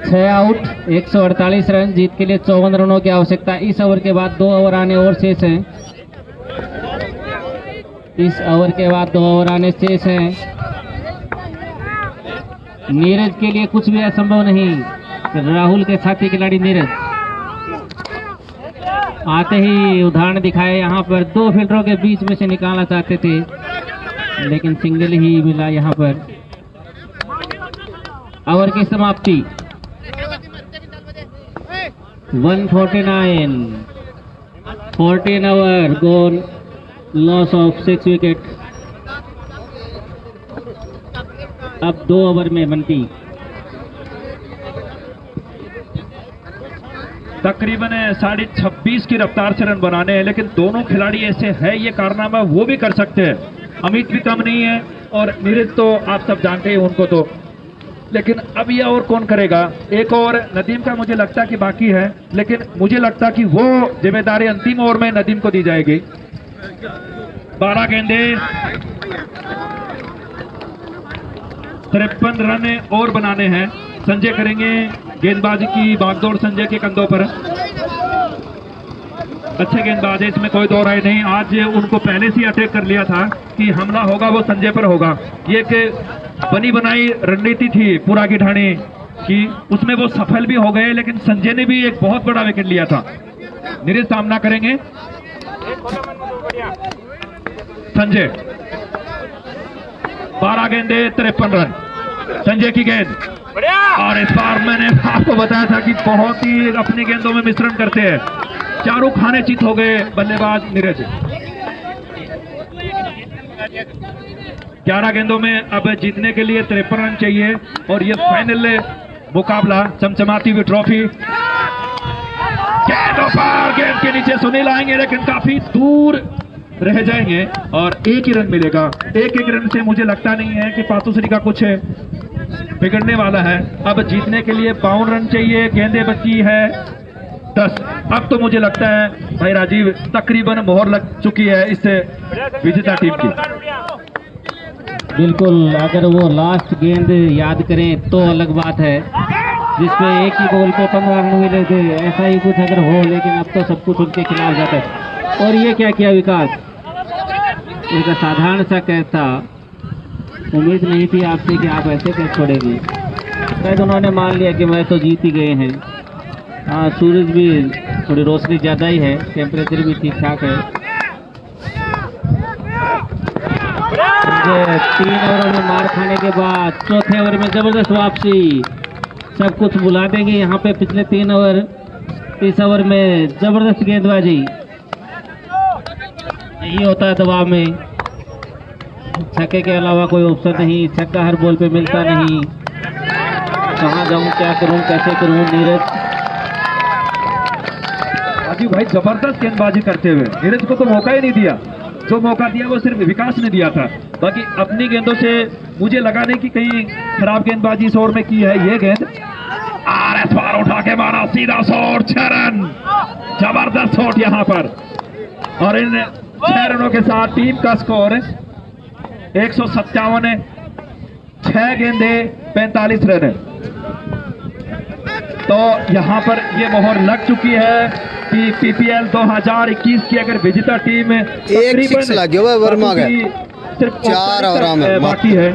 Speaker 2: छह आउट, 148 रन, जीत के लिए 54 रनों की आवश्यकता। इस ओवर के बाद 2 ओवर आने और शेष हैं। इस ओवर के बाद 2 ओवर आने शेष हैं। नीरज के लिए कुछ भी असंभव नहीं। राहुल के साथी खिलाड़ी नीरज आते ही उदाहरण दिखाए। यहाँ पर 2 फील्डरों के बीच में से निकालना चाहते थे, लेकिन सिंगल ही मिला। यहाँ पर ओवर की समाप्ति 149, 14 over goal, loss of 6 wicket. अब 2 ओवर में बनती
Speaker 1: तकरीबन 26.5 की रफ्तार से रन बनाने हैं, लेकिन दोनों खिलाड़ी ऐसे है ये कारनामा वो भी कर सकते हैं। अमित भी कम नहीं है और नीरज तो आप सब जानते हैं उनको तो, लेकिन अब ये और कौन करेगा। एक और नदीम का मुझे लगता कि बाकी है, लेकिन मुझे लगता कि वो जिम्मेदारी अंतिम ओवर में नदीम को दी जाएगी। 12 गेंदे 53 रन और बनाने हैं। संजय करेंगे गेंदबाजी की बागडोर, संजय के कंधों पर। अच्छे गेंदबाज है, इसमें कोई दो राय नहीं। आज उनको पहले से अटैक कर लिया था कि हमला होगा वो संजय पर होगा। ये एक बनी बनाई रणनीति थी पूरा की ढाणी की, उसमें वो सफल भी हो गए, लेकिन संजय ने भी एक बहुत बड़ा विकेट लिया था। नीरज सामना करेंगे संजय। 12 गेंदे 53 रन, संजय की गेंद। और इस बार मैंने आपको बताया था कि बहुत ही अपनी गेंदों में मिश्रण करते हैं। चारों खाने चित हो गए बल्लेबाज नीरज। 11 गेंदों में अब जीतने के लिए 53 रन चाहिए और ये फाइनल मुकाबला चमचमाती हुई ट्रॉफी। गेंदों पर गेंद के नीचे सुनील आएंगे, लेकिन काफी दूर रह जाएंगे और 1 ही रन मिलेगा। 1 रन से मुझे लगता नहीं है कि पातुश्री का कुछ बिगड़ने वाला है। अब जीतने के लिए 52 रन चाहिए, गेंदे बची है 10। अब तो मुझे लगता है भाई राजीव तकरीबन मोहर लग चुकी है इस विजेता टीम की।
Speaker 2: बिल्कुल, अगर वो लास्ट गेंद याद करें तो अलग बात है, जिसमें एक ही बॉल पे 15 रन मिले थे। ऐसा ही कुछ अगर हो, लेकिन अब तो सब कुछ उनके खिलाफ जाता है। और ये क्या किया विकास, एक साधारण सा कैच था। उम्मीद नहीं थी आपसे कि आप ऐसे कैच छोड़ेंगे। शायद उन्होंने मान लिया कि मैं तो जीत ही गए हैं। हाँ, सूरज भी थोड़ी रोशनी ज़्यादा ही है, टेम्परेचर भी ठीक ठाक है। 3 ओवरों में मार खाने के बाद चौथे ओवर में जबरदस्त वापसी, सब कुछ बुला देंगे यहाँ पे। पिछले 3 ओवर, इस ओवर में जबरदस्त गेंदबाजी। यही होता है दबाव में, छक्के के अलावा कोई ऑप्शन नहीं। छक्का हर बॉल पे मिलता नहीं। कहाँ जाऊं, क्या करूं, कैसे करूं। नीरज
Speaker 1: राजीव भाई जबरदस्त गेंदबाजी करते हुए नीरज को तो मौका ही नहीं दिया। जो मौका दिया वो सिर्फ विकास ने दिया था। बाकी अपनी गेंदों से मुझे लगा नहीं कि कहीं खराब गेंदबाजी इस ओवर में की है। ये गेंद आर एस बार उठा के मारा, सीधा शॉट, 6 रन। जबरदस्त शॉट यहाँ पर। और इन 6 रनों के साथ टीम का स्कोर 157 है। 6 गेंदे 45 रन। तो यहाँ पर ये मोहर लग चुकी है कि पीपीएल 2021 की अगर विजेता टीम सिर्फ
Speaker 3: 4 ओवर में
Speaker 1: बाकी है।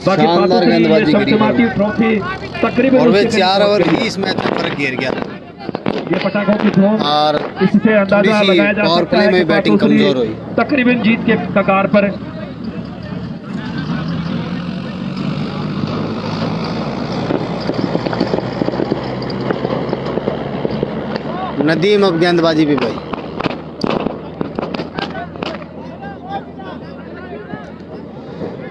Speaker 1: बाकी
Speaker 3: शानदार गेंदबाजी
Speaker 1: चमचमाती ट्रॉफी तकरीबन
Speaker 3: और वे 4 ओवर ही इस मैच में फर्क गिर गया।
Speaker 1: ये पटाखों की थ्रो,
Speaker 3: और
Speaker 1: इससे अंदाजा लगाया जा
Speaker 3: पावर
Speaker 1: सकता
Speaker 3: प्ले
Speaker 1: है
Speaker 3: में
Speaker 1: कि
Speaker 3: बैटिंग कमजोर हुई।
Speaker 1: तकरीबन जीत के कगार पर।
Speaker 3: नदीम अब गेंदबाजी भी भाई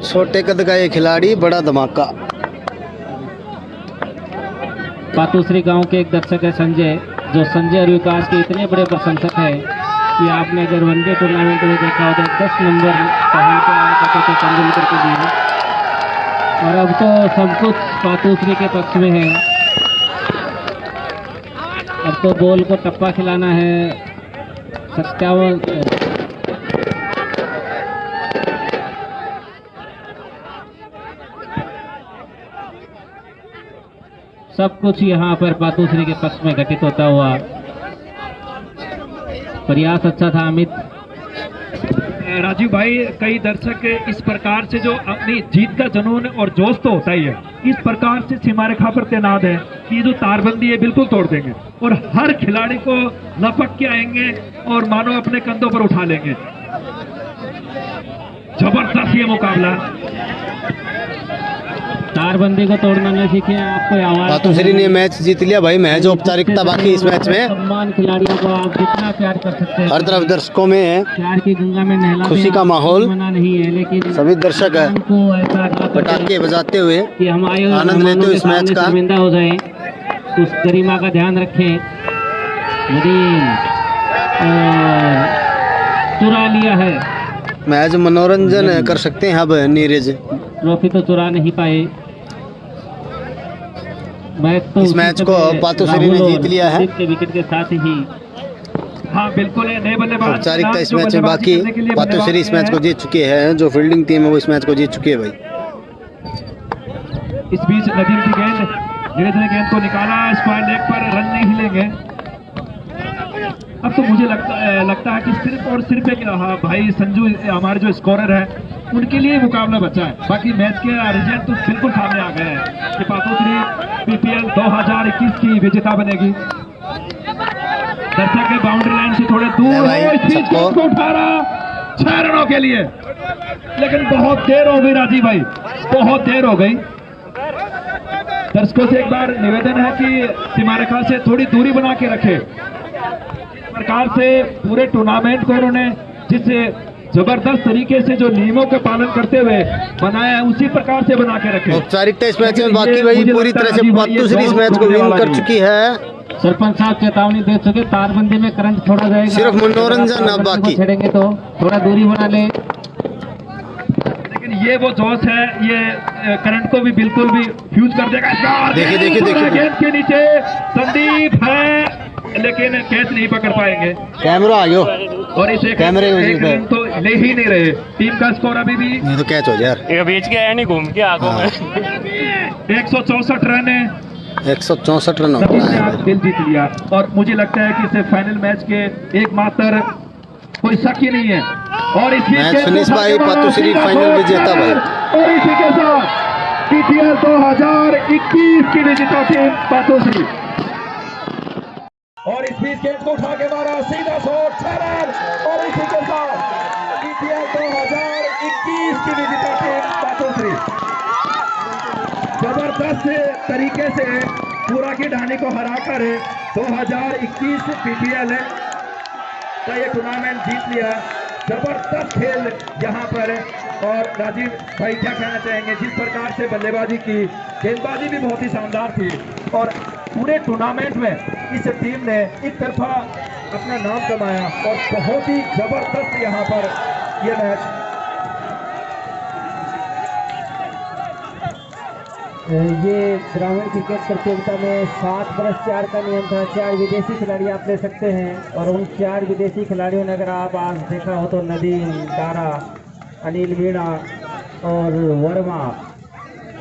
Speaker 3: छोटे कद का ये खिलाड़ी, बड़ा धमाका।
Speaker 2: पातुश्री गांव के एक दर्शक है संजय, जो संजय और विकास के इतने बड़े प्रशंसक हैं कि आपने अगर वनडे टूर्नामेंट में देखा हो तो 10 नंबर पहन के आया करते थे तेंदुलकर के लिए। और अब तो सब कुछ पातुश्री के पक्ष में है। अब तो बॉल को टप्पा खिलाना है। 57 सब कुछ यहाँ पर पातुश्री के पक्ष में घटित होता हुआ। प्रयास अच्छा था अमित,
Speaker 1: राजीव भाई, कई दर्शक इस प्रकार से जो अपनी जीत का जुनून और जोश तो होता ही है, इस प्रकार से सीमा रेखा पर तैनात है कि ये जो तारबंदी है बिल्कुल तोड़ देंगे और हर खिलाड़ी को लपक के आएंगे और मानो अपने कंधों पर उठा लेंगे। जबरदस्त ये मुकाबला।
Speaker 2: तारबंदी को तोड़ना नहीं सीखे, आपको आवाज
Speaker 3: पातुश्री ने मैच जीत लिया भाई। मैच औपचारिकता बाकी इस मैच में।
Speaker 2: सम्मान खिलाड़ियों को आप जितना प्यार कर सकते हैं,
Speaker 3: हर तरफ दर्शकों में है
Speaker 2: प्यार की गंगा में नहला
Speaker 3: खुशी का माहौल।
Speaker 2: मना नहीं है, लेकिन
Speaker 3: सभी दर्शक है
Speaker 2: को ऐसा ना करें
Speaker 3: पटाखे बजाते हुए
Speaker 2: कि हम
Speaker 3: आनंद लेते हुए इस मैच का।
Speaker 2: शर्मिंदा हो जाए। उस गरिमा का ध्यान रखें। नदीम चुरा लिया है
Speaker 3: मैच मनोरंजन कर सकते हैं अब नीरज।
Speaker 2: ट्रॉफी तो चुरा नहीं पाए। मैच तो
Speaker 3: इस मैच को पातुश्री ने जीत लिया है
Speaker 2: के विकेट के साथ ही।
Speaker 1: हाँ बिल्कुल, नए बल्लेबाज
Speaker 3: औपचारिकता इस मैच में बाकी। पातुश्री इस मैच को जीत चुके हैं, जो फील्डिंग टीम है वो इस मैच को जीत चुकी है भाई।
Speaker 1: इस बीच नदीम की गेंद, नीरज ने गेंद को निकाला, स्क्वायर लेग पर रन नहीं हिलेंगे। अब तो मुझे लगता है कि सिर्फ और सिर्फ एक भाई संजू हमारे जो स्कोरर है उनके लिए मुकाबला बचा है। बाकी मैच के रिजल्ट तो बिल्कुल सामने आ गए हैं कि पातुश्री पीपीएल 2021 की विजेता बनेगी। दर्शक के बाउंड्री लाइन से थोड़े दूर इस बीच गेंद को उठा रहा 6 रनों के लिए, लेकिन बहुत देर हो गई राजीव भाई, बहुत देर हो गई। दर्शकों से एक बार निवेदन है कि सीमा रेखा से थोड़ी दूरी बना के रखे। प्रकार से पूरे टूर्नामेंट को उन्होंने जिस जबरदस्त तरीके से जो नियमों के पालन करते हुए बनाया है उसी प्रकार से बना के रखे।
Speaker 3: औपचारिकता इस मैच में बाकी भाई। पूरी तरह से पातुश्री इस मैच को विन कर चुकी है।
Speaker 2: सरपंच साहब चेतावनी दे चुके, तारबंदी में करंट छोड़ा जाएगा।
Speaker 3: सिर्फ मनोरंजन अब बाकी।
Speaker 2: छेड़ेंगे तो थोड़ा दूरी बना ले।
Speaker 1: लेकिन ये वो जोश है, ये करंट को भी बिल्कुल भी फ्यूज कर देगा।
Speaker 3: देखिए देखिए देखिए
Speaker 1: गेंद के नीचे संदीप है, लेकिन कैच नहीं पकड़ पाएंगे।
Speaker 3: कैमरा आयो
Speaker 1: और इसे
Speaker 3: कैमरे
Speaker 1: तो ले ही नहीं रहे। टीम का स्कोर अभी भी
Speaker 3: ये तो कैच हो जाए यार।
Speaker 4: ये बीच के आया नहीं घूम के आगो में।
Speaker 1: 164 रन है,
Speaker 3: 164 रन
Speaker 1: नदीम ने आज दिल जीत लिया और मुझे लगता है कि इसे फाइनल मैच के एकमात्र कोई शक ही नहीं है। और इसी
Speaker 3: मैच फिनिश भाई पातुश्री फाइनल विजेता भाई।
Speaker 1: और इसी के साथ पीपीएल 2021 की विजेता टीम पातुश्री। और इस बीच गेंद को उठा के मारा, सीधा शॉट 6 रन। और इसी के साथ पीपीएल 2021 की विजेता टीम पातुश्री जबरदस्त तरीके से पूरा की ढानी को हराकर 2021 पीपीएल का ये टूर्नामेंट जीत लिया। जबरदस्त खेल यहाँ पर। और राजीव भाई क्या कहना चाहेंगे? जिस प्रकार से बल्लेबाजी की, गेंदबाजी भी बहुत ही शानदार थी और पूरे टूर्नामेंट में इस टीम ने एक तरफा अपना नाम कमाया और बहुत ही जबरदस्त यहाँ पर ये मैच।
Speaker 5: ये ग्रामीण क्रिकेट प्रतियोगिता में 7+4 का नियम था। 4 विदेशी खिलाड़ी आप ले सकते हैं और उन 4 विदेशी खिलाड़ियों ने अगर आप आज देखा हो तो नदीम, दारा, अनिल मीणा और वर्मा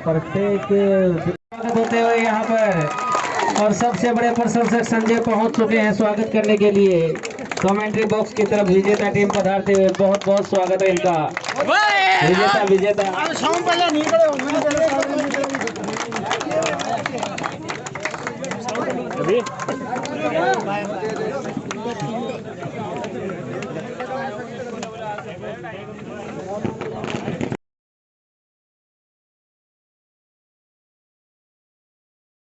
Speaker 5: प्रत्येक स्वागत होते हुए यहाँ पर। और सबसे बड़े प्रशंसक संजय पहुँच चुके हैं स्वागत करने के लिए। कमेंट्री बॉक्स की तरफ विजेता टीम पधारते हुए बहुत बहुत स्वागत है इनका। विजेता